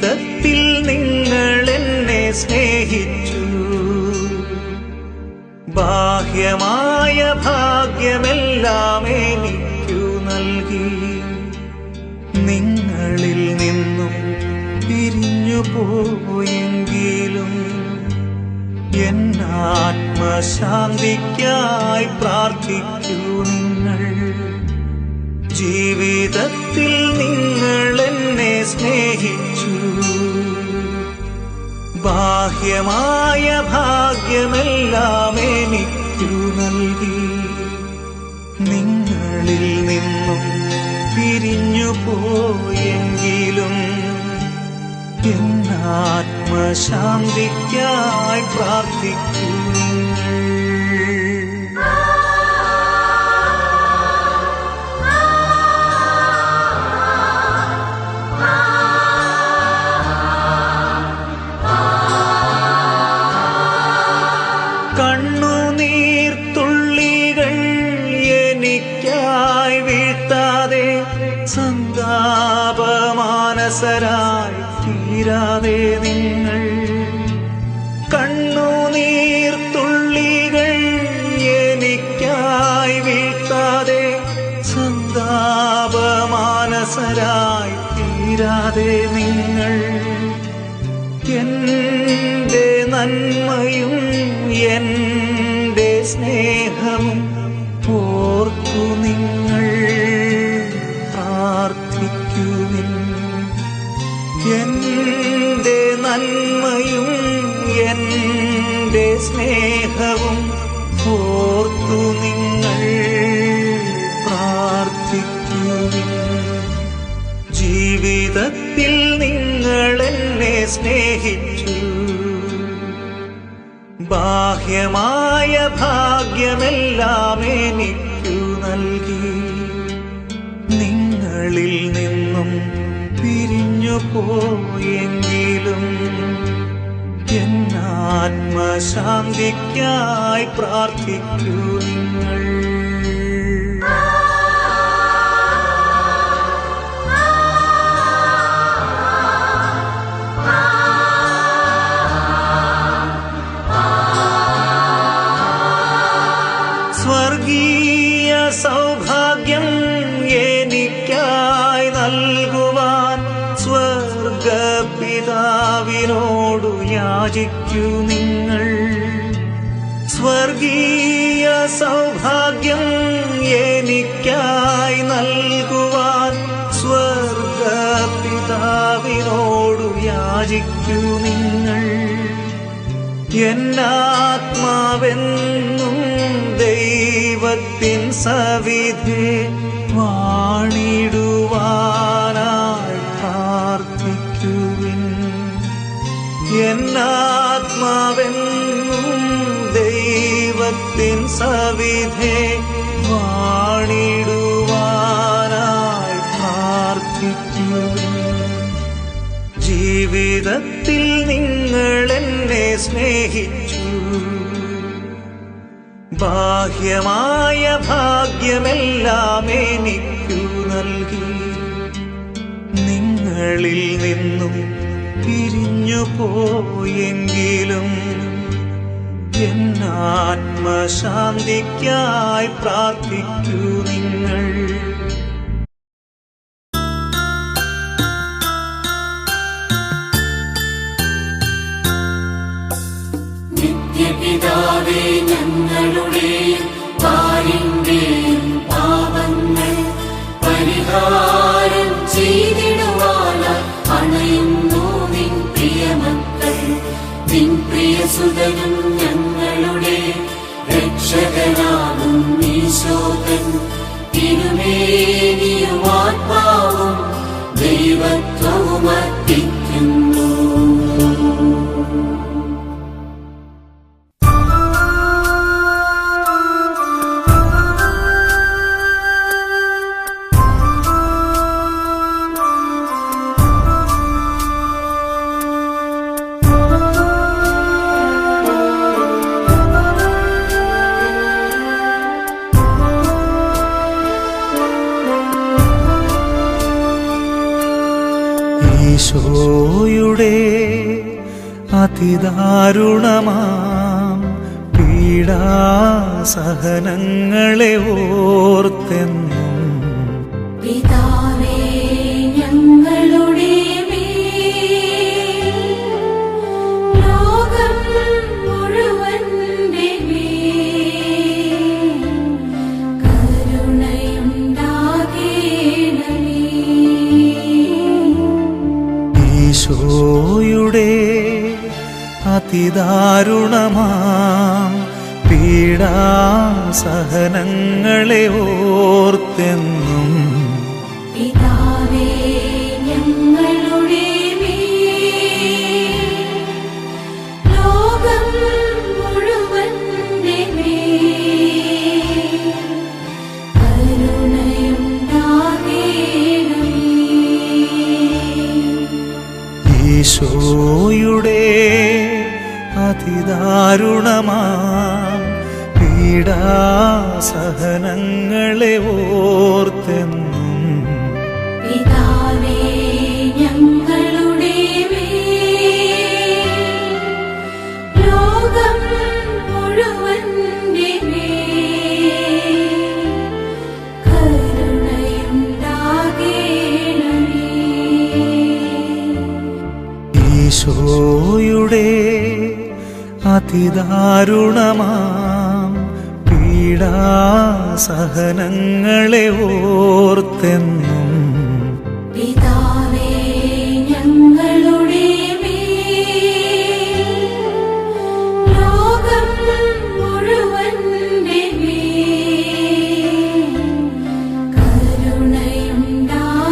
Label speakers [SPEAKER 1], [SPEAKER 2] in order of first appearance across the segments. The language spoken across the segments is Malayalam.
[SPEAKER 1] ജീവിതത്തിൽ നിങ്ങൾ എന്നെ സ്നേഹിച്ചു. ബാഹ്യമായ ഭാഗ്യമെല്ലാം എനിക്കു നൽകി. നിങ്ങളിൽ നിന്നും പിരിഞ്ഞു പോയെങ്കിലും എന്നാത്മശാന്തിക്കായി പ്രാർത്ഥിക്കൂ നിങ്ങൾ. ജീവിതത്തിൽ നിങ്ങൾ എന്നെ സ്നേഹിച്ചു. ബാഹ്യമായ ഭാഗ്യമെല്ലാം എനിക്കു നൽകി. നിങ്ങളിൽ നിന്നും പിരിഞ്ഞു പോയെങ്കിലും എന്നാത്മശാന്തിക്കായി പ്രാർത്ഥിക്കൂ നിങ്ങൾ. കണ്ണുനീർത്തുള്ളികൾ എനിക്കായി വീഴ്ത്താതെ, സന്താപമാനസരായി തീരാതെ നിങ്ങൾ. കണ്ണുനീർത്തുള്ളികൾ എനിക്കായി വീഴ്ത്താതെ, സന്താപമാനസരായി തീരാതെ നിങ്ങൾ. എന്റെ നന്മയും എന്റെ സ്നേഹവും ഓർത്തു നിങ്ങൾ പ്രാർത്ഥിക്കുവിൻ. എന്റെ നന്മയും എന്റെ സ്നേഹവും ഓർത്തു നിങ്ങൾ പ്രാർത്ഥിക്കുവിൻ. ജീവിതത്തിൽ നിങ്ങൾ എന്നെ സ്നേഹിച്ചു. ബാഹ്യമായ ഭാഗ്യമെല്ലാം എനിക്കു നൽകി. നിങ്ങളിൽ നിന്നും പിരിഞ്ഞു പോയെങ്കിലും എന്നാത്മശാന്തിക്കായി പ്രാർത്ഥിക്കൂ നിങ്ങൾ. സ്വർഗീയ സൗഭാഗ്യം എനിക്കായി നൽകുവാൻ സ്വർഗപിതാവിനോടു യാചിക്കൂ നിങ്ങൾ. സ്വർഗീയ സൗഭാഗ്യം എനിക്കായി നൽകുവാൻ സ്വർഗപിതാവിനോടു യാചിക്കൂ നിങ്ങൾ. എന്നാത്മാവെന്നും ദൈവത്തിൻ സവിധേ വാണിടുവാനായി പ്രാർത്ഥിക്കുവിൻ. എന്നാത്മാവെന്നും ദൈവത്തിൻ സവിധേ വാണിടുവാനായി പ്രാർത്ഥിക്കുവിൻ. ജീവിതത്തിൽ നിങ്ങൾ എന്നെ സ്നേഹിച്ചു. ബാഹ്യമായ ഭാഗ്യമെല്ലാം എനിക്കു നൽകി. നിങ്ങളിൽ നിന്നും പിരിഞ്ഞു പോയെങ്കിലും എന്നാത്മശാന്തിക്കായി പ്രാർത്ഥിക്കൂ നിങ്ങൾ.
[SPEAKER 2] നിത്യപിതാവേ, ഞങ്ങളുടെയും പാലിന്റെയും പാപങ്ങൾ പരിഹാരം ചെയ്തിടുവാനായി അണയുന്നു നിൻ പ്രിയമക്കൾ. നിൻ പ്രിയസുതനും ഞങ്ങളുടെ രക്ഷകനാകും ഈശോതൻ തിരുമേനിയും ആത്മാവും ദൈവത്വവും അർപ്പിക്കുന്നു.
[SPEAKER 1] അതിദാരുണമാം പീഡാസഹനങ്ങളെ ഓർത്തെന്നും
[SPEAKER 2] പിതാവേ ഞങ്ങളുടെ ലോകം മുഴുവന്റെ കരുണയുണ്ടാകേണമേ.
[SPEAKER 1] ഈശോയുടെ അതിദാരുണമാം പീഡാസഹനങ്ങളെ ഓർത്തെന്നും
[SPEAKER 2] പിതാവേ ഞങ്ങളുടെ ലോകം മുഴുവന്റെ കരുണയുണ്ടാകേണമേ.
[SPEAKER 1] ഈശോയുടെ അതിദാരുണമാം പീഡാസഹനങ്ങളെ ഓർത്തെന്നും
[SPEAKER 2] പിതാവേ ഞങ്ങളുടെ ലോകം മുഴുവന്റെ കരുണയുണ്ടാകേണമേ.
[SPEAKER 1] ഈശോയുടെ അതിദാരുണമാം പീഡാസഹനങ്ങളെ ഓർത്തെന്നും
[SPEAKER 2] പിതാവേ ഞങ്ങളുടെ ലോകം മുഴുവന്റെ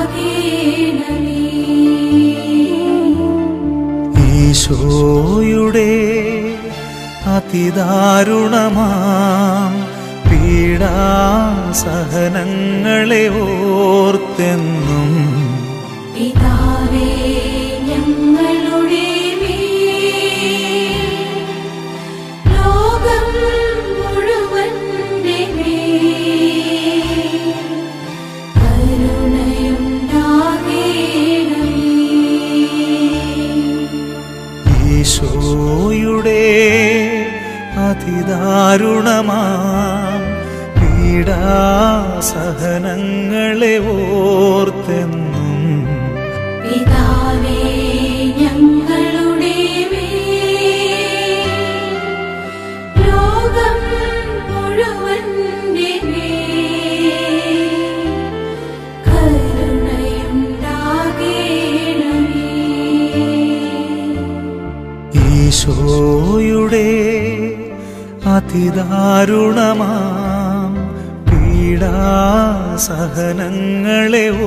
[SPEAKER 2] കരുണയുണ്ടാകേണമേ.
[SPEAKER 1] ഈശോയുടെ അതിദാരുണമാം പീഡാസഹനങ്ങളെ ഓർത്തെന്നും
[SPEAKER 2] പിതാവേ ഞങ്ങളുടെ ലോകം മുഴുവന്റെ കരുണയുണ്ടാകേണമേ.
[SPEAKER 1] ഈശോയുടെ അതിദാരുണമാം പീഡാസഹനങ്ങളെ ഓർത്തെന്നും
[SPEAKER 2] പിതാവേ ഞങ്ങളുടെ ലോകം മുഴുവന്റെ കരുണയുണ്ടാകേണമേ.
[SPEAKER 1] ഈശോയുടെ അതിദാരുണമാം പീഡാസഹനങ്ങളെ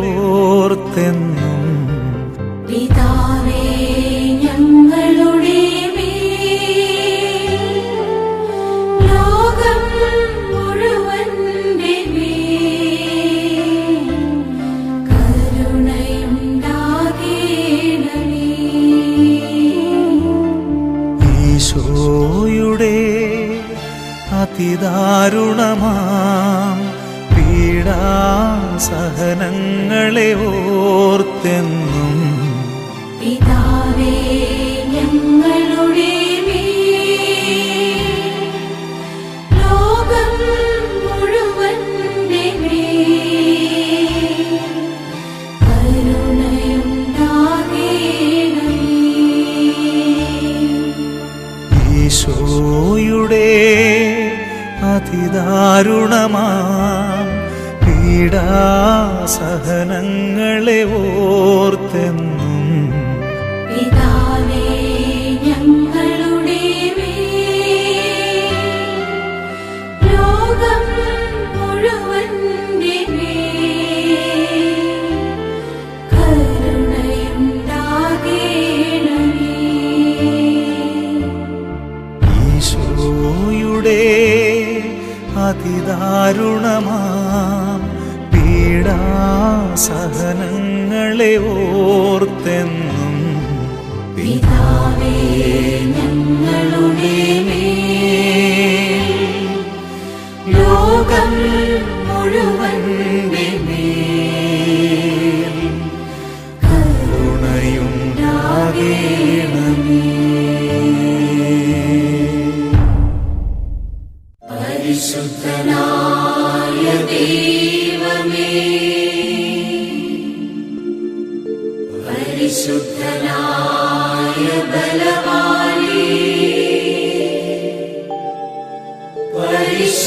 [SPEAKER 1] ഓർത്തെന്നും
[SPEAKER 2] പിതാവേ ഞങ്ങളുടെ ലോകം മുഴുവന്റെ കരുണയുണ്ടാകേണമേ.
[SPEAKER 1] ഈശോയുടെ അതിദാരുണമാം പീഡാസഹനങ്ങളെ ഓർത്തെന്നും
[SPEAKER 2] പിതാവേ ഞങ്ങളുടെ ലോകം മുഴുവന്റെ കരുണയുണ്ടാകേണമേ.
[SPEAKER 1] ഈശോയുടെ അതിദാരുണമാം പീഡാസഹനങ്ങളെ ഓർത്തെന്നും
[SPEAKER 2] പിതാവേ ഞങ്ങളുടെ ലോകം മുഴുവന്റെ കരുണയുണ്ടാകേണമേ.
[SPEAKER 1] ഈശോയുടെ അതിദാരുണമാം പീഡാസഹനങ്ങളെ ഓർത്തെന്നും
[SPEAKER 2] പിതാവേ ഞങ്ങളുടെ ലോകം മുഴുവന്റെ
[SPEAKER 1] കരുണയുണ്ടാകേണമേ.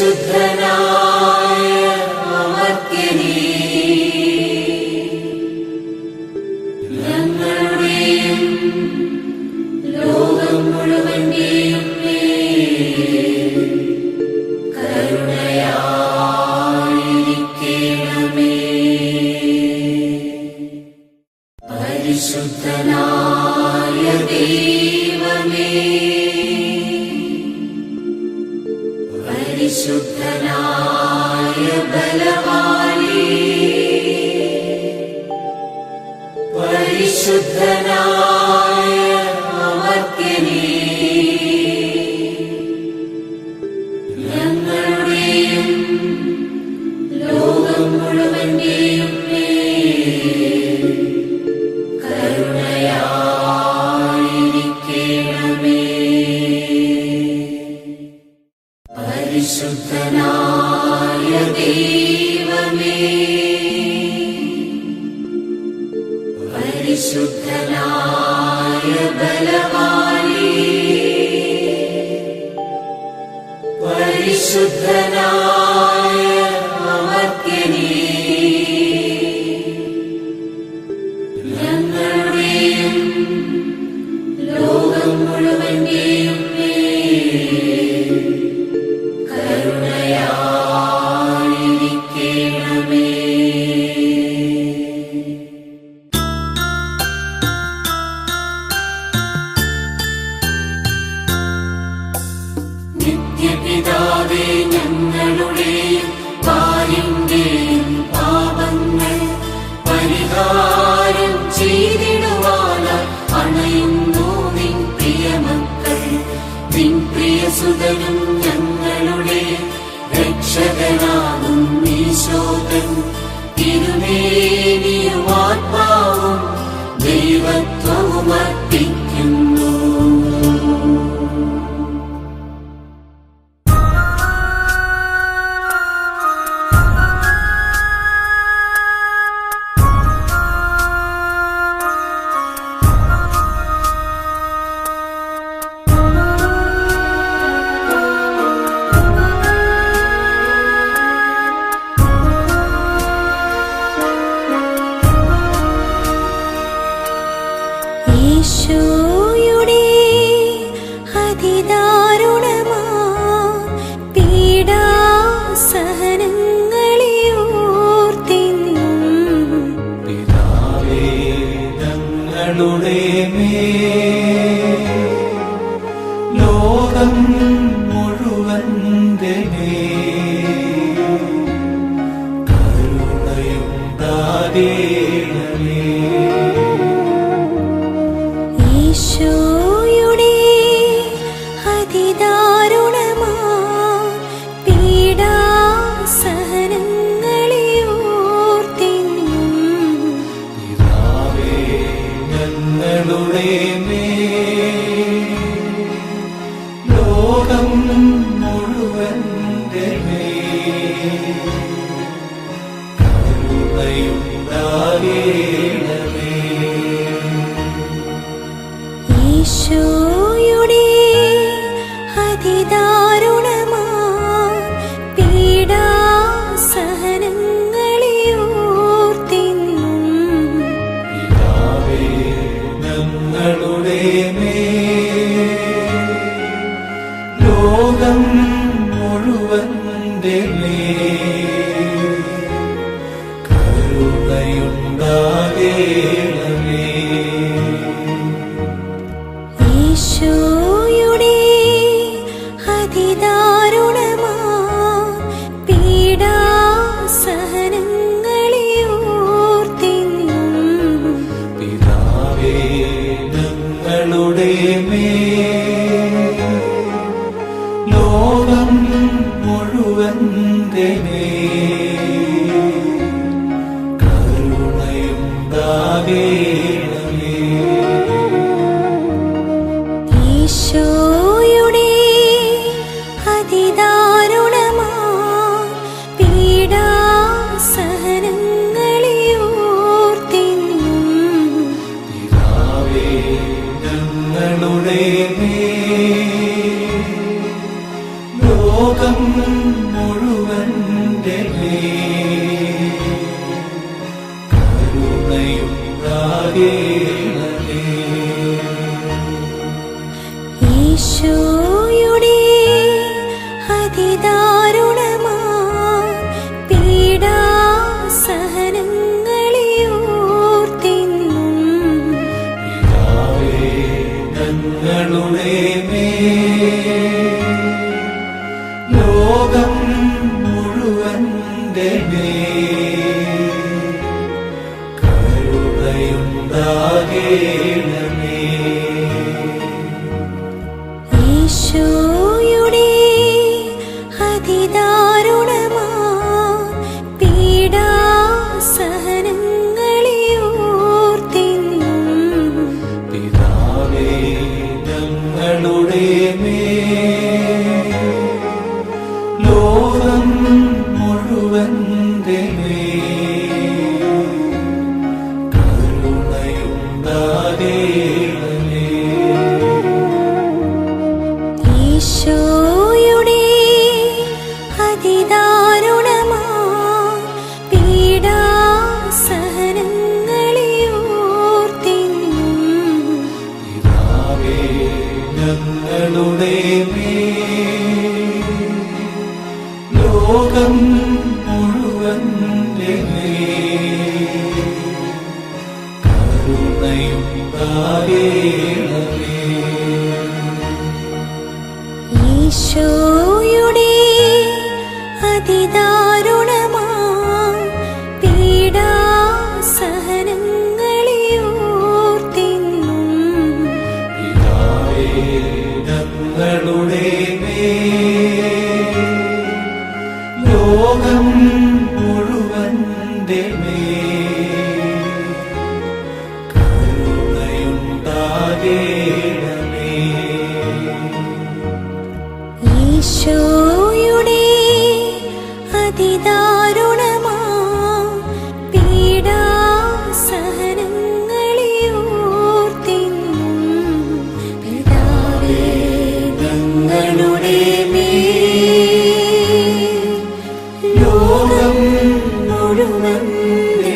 [SPEAKER 2] പരിശുദ്ധനായ അമർത്യനേ, ഞങ്ങളുടെയും ലോകം മുഴുവന്റെയും മേൽ കരുണയായിരിക്കണമേ. പരിശുദ്ധനായ ദൈവമേ, പരിശുദ്ധനായ ബലവാനേ, പരിശുദ്ധനായ അമർത്യനേ, ഞങ്ങളുടെയും ലോകം മുഴുവന്റെയും മേൽ കരുണയായിരിക്കണമേ. പരിശുദ്ധനായ ദൈവമേ, പരിശുദ്ധനായ ബലവാനേ, പരിശുദ്ധനായ അമർത്യനേ, ഞങ്ങളുടെയും ലോകം മുഴുവന്റെയും മേൽ കരുണയായിരിക്കണമേ. നിത്യപിതാവേ, ഞങ്ങളുടെയും പാലിന്റെയും പാപങ്ങൾ പരിഹാരം ചെയ്തിടുവാനായി അണയുന്നു നിൻ പ്രിയമക്കൾ. നിൻ പ്രിയസുതനും ഞങ്ങളുടെ രക്ഷകനാകും ഈശോതൻ തിരുമേനിയും ആത്മാവും ദൈവത്വവും അർപ്പിക്കുന്നു.
[SPEAKER 3] ഈശോയുടെ അതിദാരുണമാ പീഡാസഹനങ്ങളെ ഓർത്തെന്നും
[SPEAKER 1] പിതാവേ, ഞങ്ങളുടെ മേൽ ലോകം മുഴുവന്റെ മേൽ കരുണയുണ്ടാകണമേ.
[SPEAKER 3] ഈശോയുടെ അതിദാരുണമാ പീഡാസഹനങ്ങളെ ഓർത്തെന്നും
[SPEAKER 1] പിതാവേ, ഞങ്ങളുടെ മേൽ ലോകം മുഴുവന്റെ മേൽ കരുണയുണ്ടാകണമേ.
[SPEAKER 3] ഈശോയുടെ അതിദാരുണമാ പീഡാസഹനങ്ങളെ ഓർത്തെന്നും
[SPEAKER 1] പിതാവേ, ഞങ്ങളുടെ മേൽ ലോകം മുഴുവന്റെ മേൽ കരുണയുണ്ടാകണമേ.
[SPEAKER 3] ഈശോയുടെ അതിദാരുണമാ പീഡാസഹനങ്ങളെ ഓർത്തെന്നും
[SPEAKER 1] പിതാവേ, ഞങ്ങളുടെ മേൽ ലോകം മുഴുവന്റെ മേൽ കരുണയുണ്ടാകണമേ.
[SPEAKER 3] ഈശോയുടെ അതിദാരുണമാ പീഡാസഹനങ്ങളെ ഓർത്തെന്നും
[SPEAKER 1] പിതാവേ, ഞങ്ങളുടെ മേൽ ലോകം ലോകം മുഴുവന്റെ കരുണയുണ്ടാകേണമേ.
[SPEAKER 3] ഈശോയുടെ അതിദാരുണമാ പീഡാസഹനങ്ങളെ ഓർത്തിന്നും
[SPEAKER 1] പിതാവേ, ഞങ്ങളുടെ ലോകം മുഴുവന്റെ കരുണയുണ്ടാകേണമേ.
[SPEAKER 3] ഈശോയുടെ അതിദാരുണമാ പീഡാസഹനങ്ങളെ ഓർത്തിന്നും
[SPEAKER 1] പിതാവേ, ഞങ്ങളുടെ ലോകം മുഴുവന്റെ കരുണയുണ്ടാകേണമേ.
[SPEAKER 3] ഈശോയുടെ അതിദാരുണമാ പീഡാസഹനങ്ങളെ ഓർത്തിന്നും പിതാവേ, ഞങ്ങളുടെ ലോകം മുഴുവന്റെ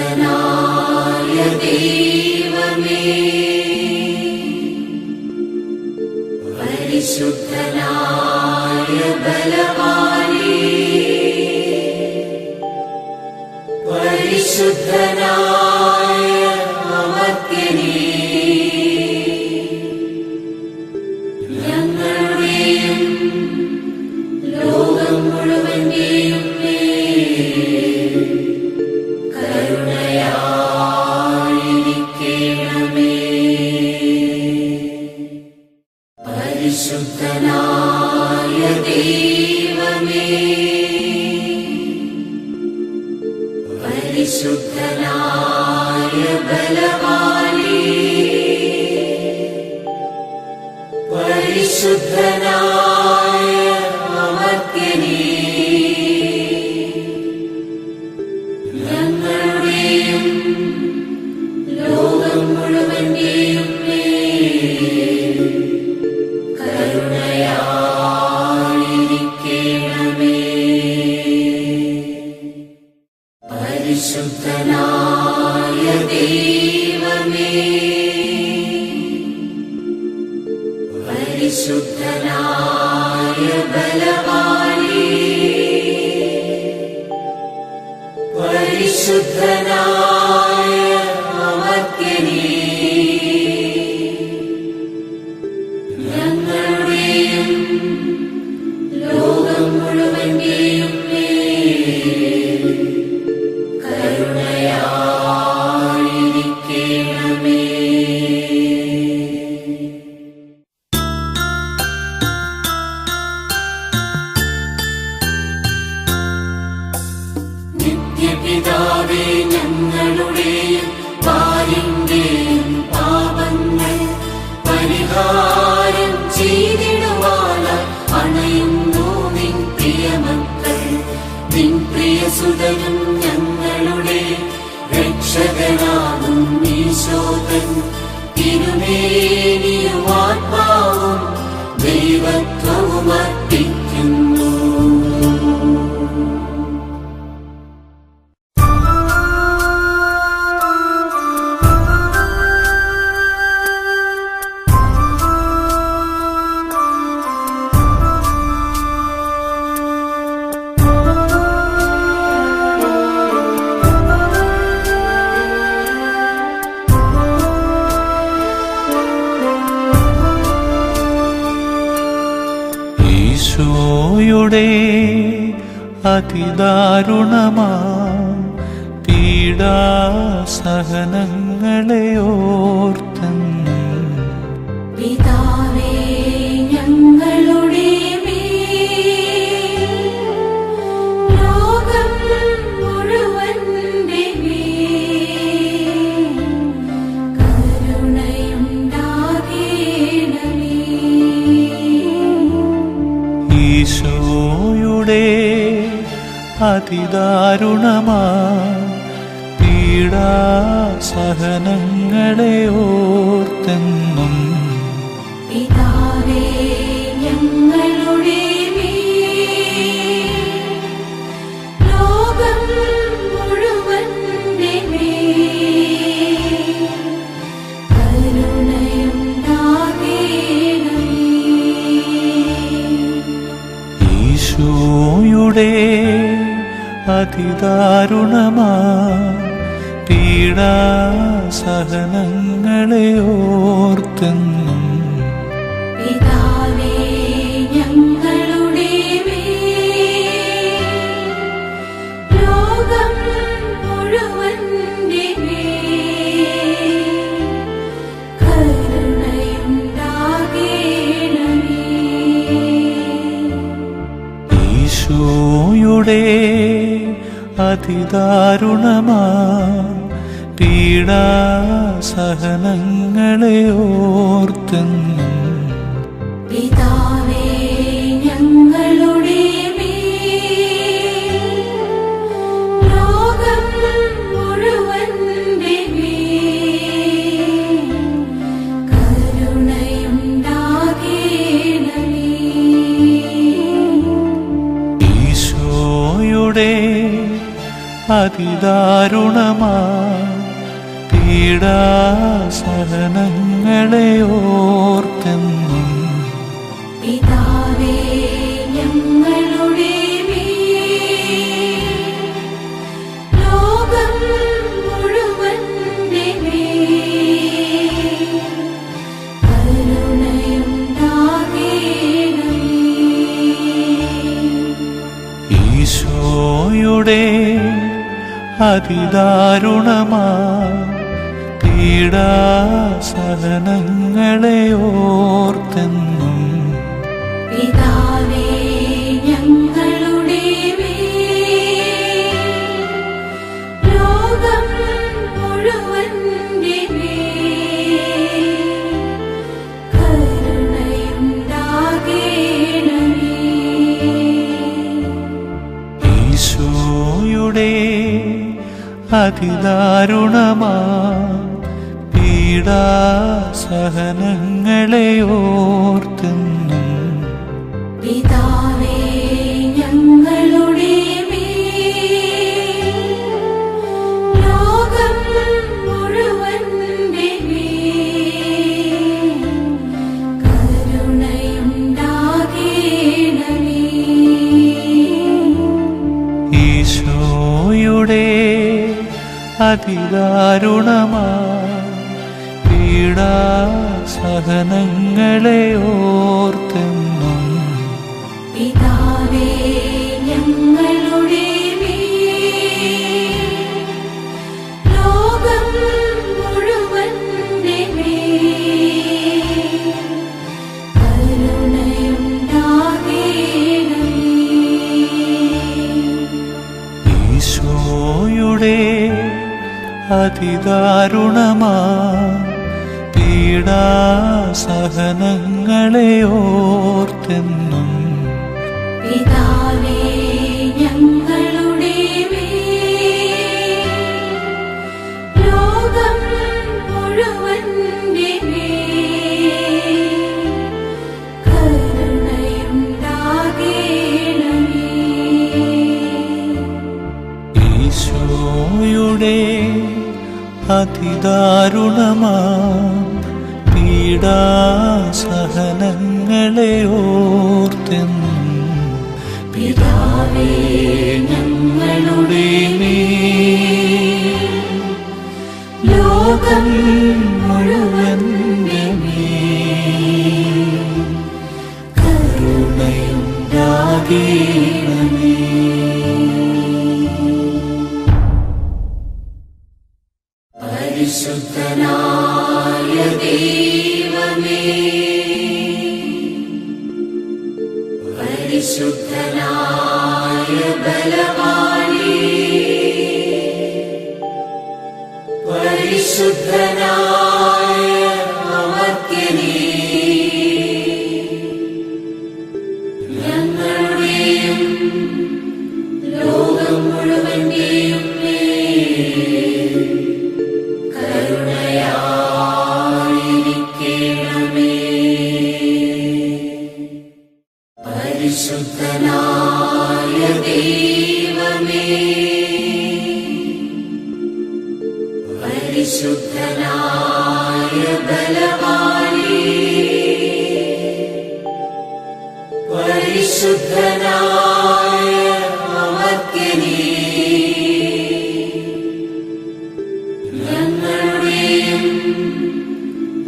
[SPEAKER 2] പരിശുദ്ധനായ ദൈവമേ, പരിശുദ്ധനായ ബലവാനേ, പരിശുദ്ധനായ അമർത്യനേ, ഞങ്ങളുടെയും ലോകം മുഴുവന്റെയും കരുണയായിരിക്കണമേ. പരിശുദ്ധനായ ദൈവമേ, പരിശുദ്ധനായ ബലവാനേ, പരിശുദ്ധനായ അമർത്യനേ, ഞങ്ങളുടെയും ലോകം മുഴുവന്റെയും കരുണയായിരിക്കണമേ. പരിശുദ്ധനായ ദൈവമേ, പരിശുദ്ധനായ ബലവാനേ, പരിശുദ്ധനായ അമർത്യനേ, ഞങ്ങളുടെയും ലോകം മുഴുവന്റെയും കരുണയായിരിക്കണമേ. നിത്യപിതാവേ, ഞങ്ങളുടെയും പാലിന്റെയും പാപങ്ങൾ പരിഹാരം ചെയ്തിടുവാനായി അണയുന്നു നിൻ പ്രിയമക്കൾ. നിൻ പ്രിയസുതനും ഞങ്ങളുടെ രക്ഷകനാകും ഈശോതൻ തിരുമേനിയും ആത്മാവും ദൈവത്വവും അർപ്പിക്കുന്നു.
[SPEAKER 1] ഈശോയുടെ അതിദാരുണമാ പീഡാസഹനങ്ങളെ ഓർത്തെന്ന്
[SPEAKER 2] പിതാവേ, ഞങ്ങളുടെ ലോകം
[SPEAKER 1] അതിദാരുണമാ പീഡാസഹനങ്ങളെ ഓർത്തെന്നും
[SPEAKER 2] പിതാവേ ഞങ്ങളുടെ മേൽ ലോകം മുഴുവന്റെ മേൽ കരുണയുണ്ടാകേണമേ.
[SPEAKER 1] ഈശോയുടെ അതിദാരുണമാ പീഡാസഹനങ്ങളെ ഓർത്തെന്നും
[SPEAKER 2] പിതാവേ ഞങ്ങളുടെ മേൽ ലോകം മുഴുവന്റെ മേൽ കരുണയുണ്ടാകേണമേ.
[SPEAKER 1] ഈശോയുടെ അതിദാരുണമാ പീഡാസഹനങ്ങളെ ഓർത്തെന്നും
[SPEAKER 2] പിതാവേ ഞങ്ങളുടെ മേൽ ലോകം മുഴുവന്റെ മേൽ കരുണയുണ്ടാകേണമേ.
[SPEAKER 1] ഈശോയുടെ അതിദാരുണമാ പീഡാസഹനങ്ങളെ ഓർത്തെന്നും
[SPEAKER 2] പിതാവേ ഞങ്ങളുടെ മേൽ ലോകം മുഴുവന്റെ മേൽ കരുണയുണ്ടാകേണമേ.
[SPEAKER 1] ഈശോയുടെ അതിദാരുണമാ പീഡാസഹനങ്ങളെ ഓർത്തെന്നും
[SPEAKER 2] പിതാവേ ഞങ്ങളുടെ മേൽ ലോകം മുഴുവന്റെ മേൽ കരുണയുണ്ടാകേണമേ.
[SPEAKER 1] ഈശോയുടെ അതിദാരുണമാ പീഡാസഹനങ്ങളെ ഓർത്തെന്നും
[SPEAKER 2] പിതാവേ ഞങ്ങളുടെ മേൽ ലോകം മുഴുവന്റെ മേൽ കരുണയുണ്ടാകേണമേ.
[SPEAKER 1] ഈശോയുടെ അതിദാരുണമാ പീഡാസഹനങ്ങളെ ഓർത്തെന്നും
[SPEAKER 2] പിതാവേ ഞങ്ങളുടെ മേൽ ലോകം മുഴുവന്റെ മേൽ കരുണയുണ്ടാകേണമേ.
[SPEAKER 1] ഈശോയുടെ അതിദാരുണമാ പീഡാസഹനങ്ങളെ ഓർത്തെന്നും
[SPEAKER 2] പിതാവേ ഞങ്ങളുടെ മേൽ ലോകം മുഴുവന്റെ മേൽ കരുണയുണ്ടാകേണമേ.
[SPEAKER 1] ഈശോയുടെ അതിദാരുണമാ പീഡാസഹനങ്ങളെ ഓർത്തെന്നും
[SPEAKER 2] പിതാവേ ഞങ്ങളുടെ മേൽ ലോകം മുഴുവന്റെ മേൽ കരുണയുണ്ടാകേണമേ. പരിശുദ്ധനായ ദൈവമേ പരിശുദ്ധനായ ബലവാനേ പരിശുദ്ധനായ അമർത്യനേ ഞങ്ങളുടെയും ലോക പരിശുദ്ധനായ ബലവാനേ, പരിശുദ്ധനായ അമർത്യനേ, ഞങ്ങളുടെയും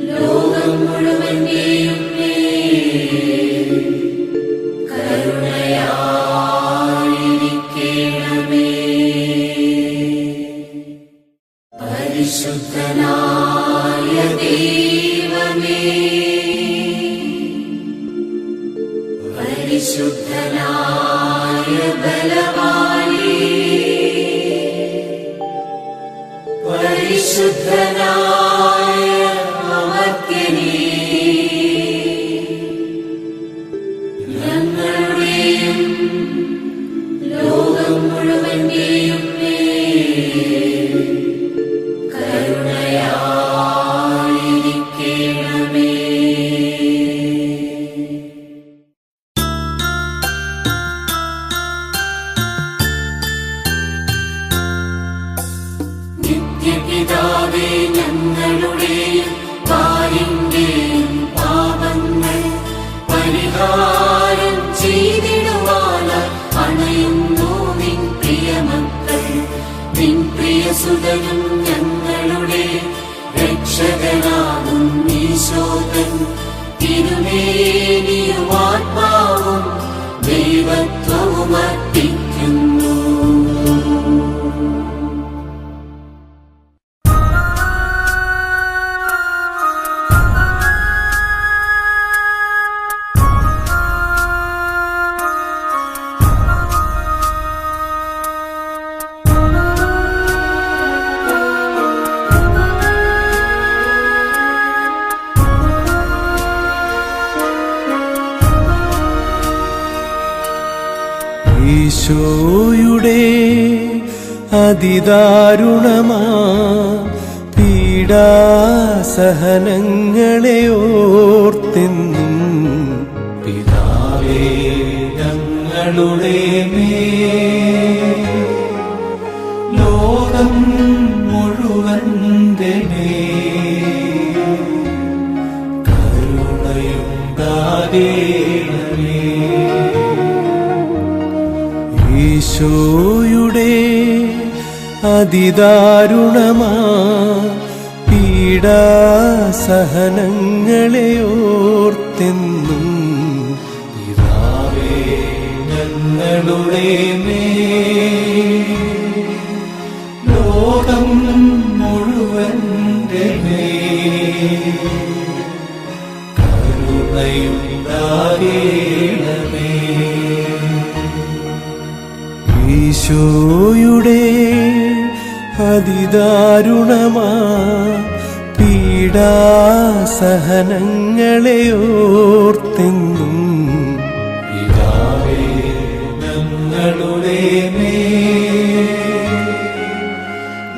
[SPEAKER 2] ലോകം മുഴുവന്റെയും മേൽ കരുണയായിരിക്കണമേ. പരിശുദ്ധനായ ദൈവമേ, പരിശുദ്ധനായ ബലവാനേ, പരിശുദ്ധനായ അമർത്യനേ, ഞങ്ങളുടെയും ലോകം മുഴുവന്റെയും മേൽ കരുണയായിരിക്കണമേ. നിത്യപിതാവേ, ഞങ്ങളുടെയും പാലിന്റെയും പാപങ്ങൾ പരിഹാരം ചെയ്തിടുവാനായി അണയുന്നു നിൻ പ്രിയമക്കൾ. നിൻ പ്രിയസുതനും ഞങ്ങളുടെ രക്ഷകനാകും ഈശോതൻ തിരുമേനിയും ആത്മാവും ദൈവത്വവും അർപ്പിക്കുന്നു.
[SPEAKER 1] ഈശോയുടെ അതിദാരുണമാ പീഡാസഹനങ്ങളെ ഓർത്തെന്നും പിതാവേ ഞങ്ങളുടെ മേൽ ലോകം മുഴുവന്റെ മേൽ കരുണയുണ്ടാകേണമേ. ഈശോയുടെ അതിദാരുണമാ പീഡാസഹനങ്ങളെ ഓർത്തെന്നും പിതാവേ ഞങ്ങളുടെ മേൽ ലോകം മുഴുവന്റെ മേൽ കരുണയുണ്ടാകേണമേ. ഈശോയുടെ അതിദാരുണമാ പീഡാസഹനങ്ങളെ ഓർത്തെന്നും പിതാവേ ഞങ്ങളുടെ മേൽ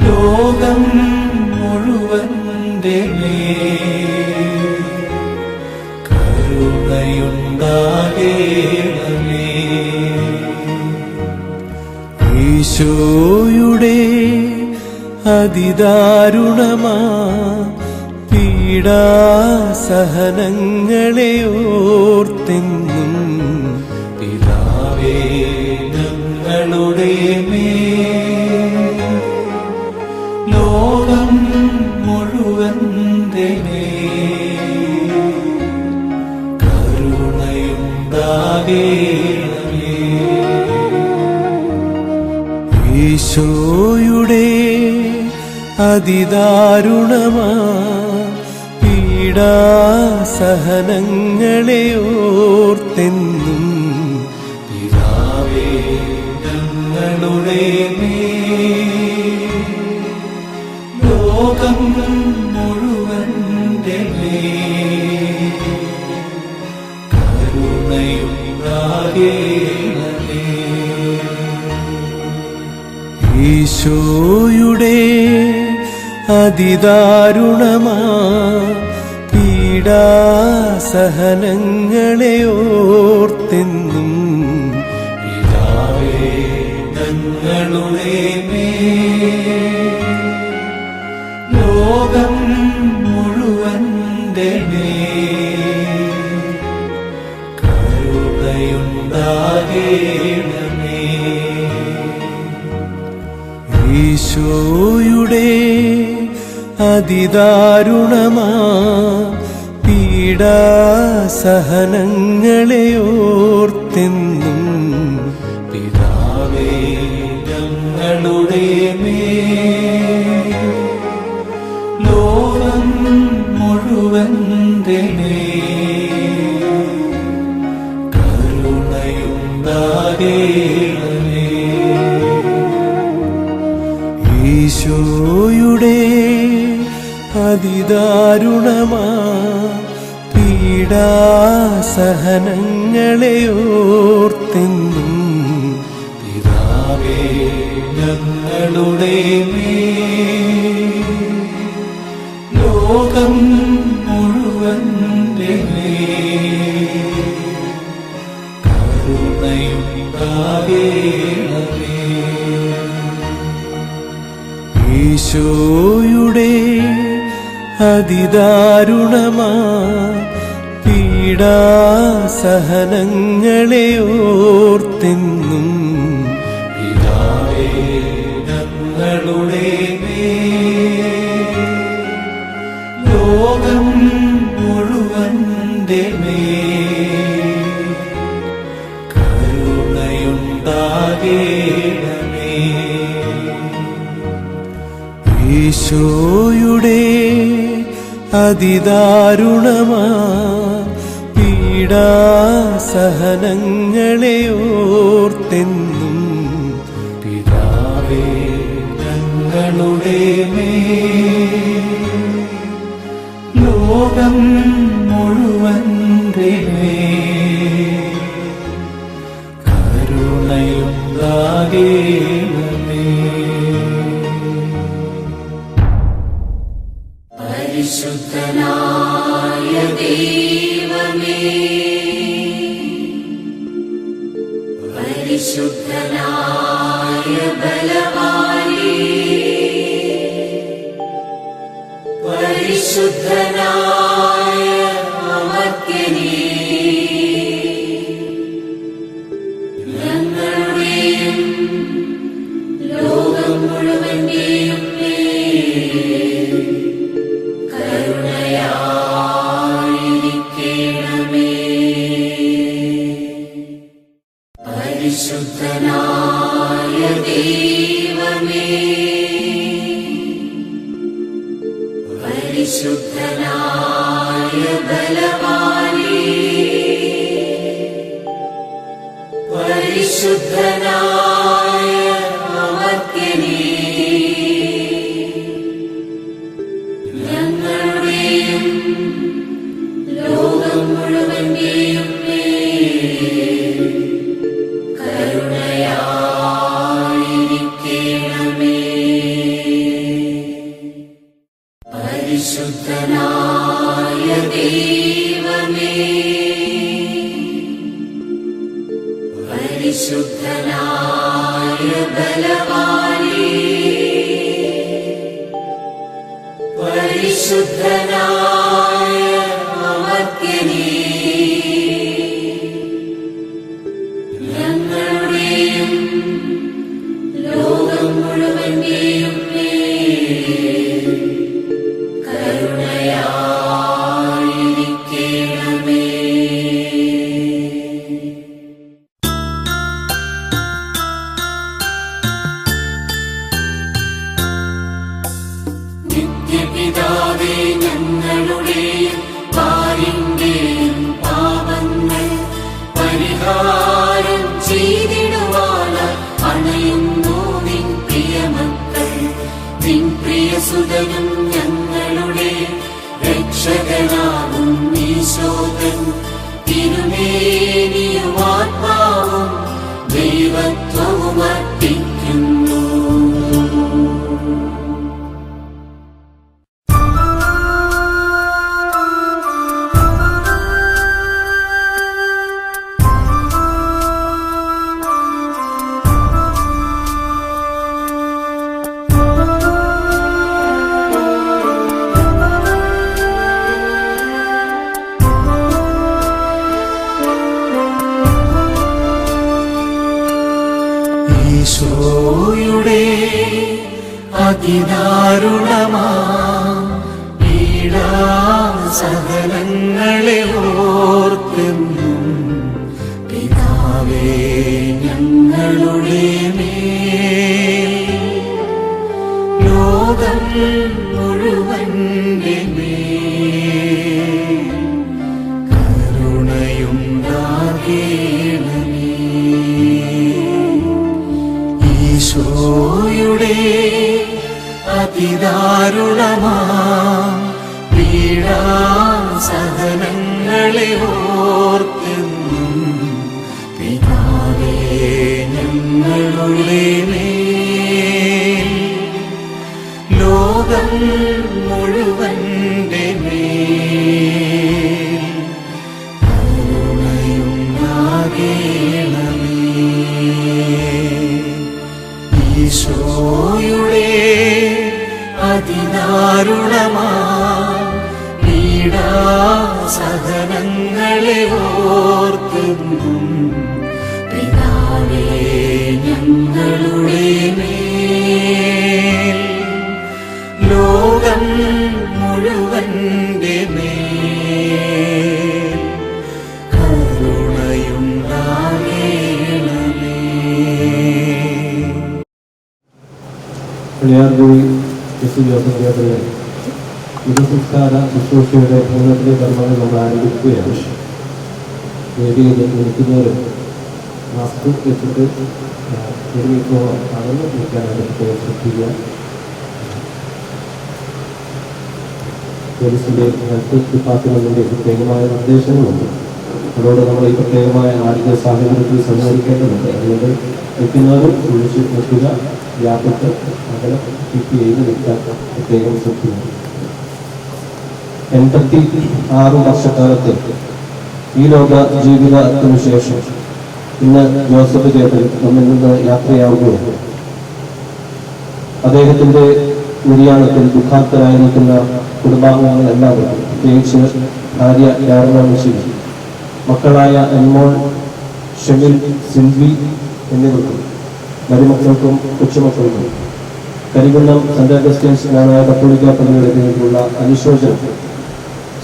[SPEAKER 1] ലോകം മുഴുവന്റെ മേൽ കരുണയുണ്ടാകേണമേ. ഈശോയുടെ അതിദാരുണമാ പീഡാസഹനങ്ങളെ ഓർത്തെന്നും പിതാവേ ഞങ്ങളുടെ മേൽ ലോകം മുഴുവന്റെ മേൽ കരുണയുണ്ടാകേണമേ. ഈശോയുടെ അതിദാരുണമാ പീഡാസഹനങ്ങളെ ഓർത്തെന്നും പിതാവേ ഞങ്ങളുടെ മേൽ ലോകം മുഴുവന്റെ മേൽ കരുണയുണ്ടാകേണമേ. ഈശോയുടെ അതിദാരുണമാ പീഡാസഹനങ്ങളെ ഓർത്തെന്നും പിതാവേ ഞങ്ങളുടെ മേൽ കരുണയുണ്ടാകേണമേ. ഈശോയുടെ അതിദാരുണമാ പീഡാസഹനങ്ങളെ ഓർത്തെന്നും പിതാവേ ഞങ്ങളുടെ മേൽ ലോകം മുഴുവന്റെ മേൽ കരുണയുണ്ടാകേണമേ. ഈശോയുടെ അതിദാരുണമാ പീഡാസഹനങ്ങളെ ഓർത്തെന്നും പിതാവേ ഞങ്ങളുടെ മേൽ ലോകം മുഴുവന്റെ മേൽ കരുണയുണ്ടാകേണമേ. ഈശോയുടെ അതിദാരുണമാ പീഡാസഹനങ്ങളെ ഓർത്തെന്നും പിതാവേ ഞങ്ങളുടെ മേൽ ലോകം മുഴുവന്റെ മേൽ കരുണയുണ്ടാകേണമേ. ഈശോയുടെ അതിദാരുണമാ പീഡാസഹനങ്ങളെ ഓർത്തെന്നും പിതാവേ ഞങ്ങളുടെ മേൽ ലോകം മുഴുവന്റെ മേൽ കരുണയുണ്ടാകേണമേ.
[SPEAKER 2] പരിശുദ്ധനായ ദൈവമേ, പരിശുദ്ധനായ ബലവാനേ, പരിശുദ്ധനായ അമർത്യനേ, ഞങ്ങളുടെയും ലോകം മുഴുവന്റെയും മേൽ കരുണയായിരിക്കണമേ. പരിശുദ്ധനായ ദൈവമേ, പരിശുദ്ധനായ ബലവാനേ, പരിശുദ്ധനായ അമർത്യനേ, ഞങ്ങളുടെയും ലോകം മുഴുവന്റെയും മേൽ കരുണയായിരിക്കണമേ. പരിശുദ്ധനായ ദൈവമേ, പരിശുദ്ധനായ ബലവാനേ, പരിശുദ്ധനായ അമർത്യനേ, ഞങ്ങളുടെയും ലോകം മുഴുവന്റെയും മേൽ കരുണയായിരിക്കണമേ. നിത്യപിതാവേ ഞങ്ങളുടെയും പാലിന്റെയും പാപങ്ങൾ പരിഹാരം ചെയ്തിടുവാനായി അണയുന്നു നിൻ പ്രിയമക്കൾ. നിൻ പ്രിയസുതനും ഞങ്ങളുടെ രക്ഷകനാകും ഈശോതൻ തിരുമേനിയും ആത്മാവും ദൈവത്വവും അർപ്പിക്കുന്നു.
[SPEAKER 1] ഈശോയുടെ അതിദാരുണമാ പീഡാസഹനങ്ങളെ ഓർത്തെന്നും പിതാവേ ഞങ്ങളുടെ മേൽ ലോകം മുഴുവന്റെ മേൽ കരുണയുണ്ടാകേണമേ. ഈശോയുടെ അതിദാരുണമാ പീഡാസഹനങ്ങളെ ഓർത്തെന്നും പിതാവേ ഞങ്ങളുടെ മേൽ ലോകം മുഴുവന്റെ മേൽ കരുണയുണ്ടാകേണമേ. ഈശോയുടെ അതിദാരുണമാ പീഡാസഹനങ്ങളെ ഓർത്തെന്നും പിതാവേ ഞങ്ങളുടെ മേൽ ലോകം മുഴുവന്റെ മേൽ കരുണയുണ്ടാകേണമേ.
[SPEAKER 4] പുള്ളിയാർകുഴി എസ് ജോസഫ് ദേവത്തിലെ ശുശ്രൂഷയുടെ പൂർണ്ണത്തിലെ കർമ്മങ്ങൾ നമ്മൾ ആരംഭിക്കുകയാണ്. വേദിയിൽ നിൽക്കുന്നവർ മാസ്ക് വെച്ചിട്ട് ഒരുമിപ്പോൾ അകന്ന് നിൽക്കാനായിട്ട് ശ്രദ്ധിക്കുക. പോലീസിൻ്റെ ഹെൽത്ത് ഡിപ്പാർട്ട്മെൻറ്റിൻ്റെ പ്രത്യേകമായ നിർദ്ദേശങ്ങളുണ്ട്. അതോടെ നമ്മൾ ഈ പ്രത്യേകമായ ആരോഗ്യ സാഹചര്യത്തിൽ സഹകരിക്കേണ്ടതുണ്ട്. അതുകൊണ്ട് നിൽക്കുന്നവരും സൂക്ഷിച്ച് നിൽക്കുക. വ്യാപത്ത് അകലം കീപ്പ് ചെയ്ത് നിൽക്കാൻ പ്രത്യേകം ശ്രദ്ധിക്കുക. 86 വർഷക്കാലത്ത് ഈ ലോക ജീവിതത്തിനു ശേഷം ഇന്ന് ജോസഫ് ചേട്ടൻ നമ്മിൽ നിന്ന് യാത്രയാവുകയാണ്. അദ്ദേഹത്തിന്റെ നിര്യാണത്തിൽ ദുഃഖാർത്തരായിരിക്കുന്ന കുടുംബാംഗങ്ങൾ എല്ലാവരും, പ്രത്യേകിച്ച് ഭാര്യ യാർമി, മക്കളായ അൻമോൾ, ഷെമിൽ, സിൽവി എന്നിവർക്കും മരുമക്കൾക്കും കൊച്ചുമക്കൾക്കും കരികുന്നം സെന്റ് അഗസ്റ്റ്യൻസ് നാനായ കത്തോലിക്ക പള്ളിയുടെ പേരിലുള്ള അനുശോചനം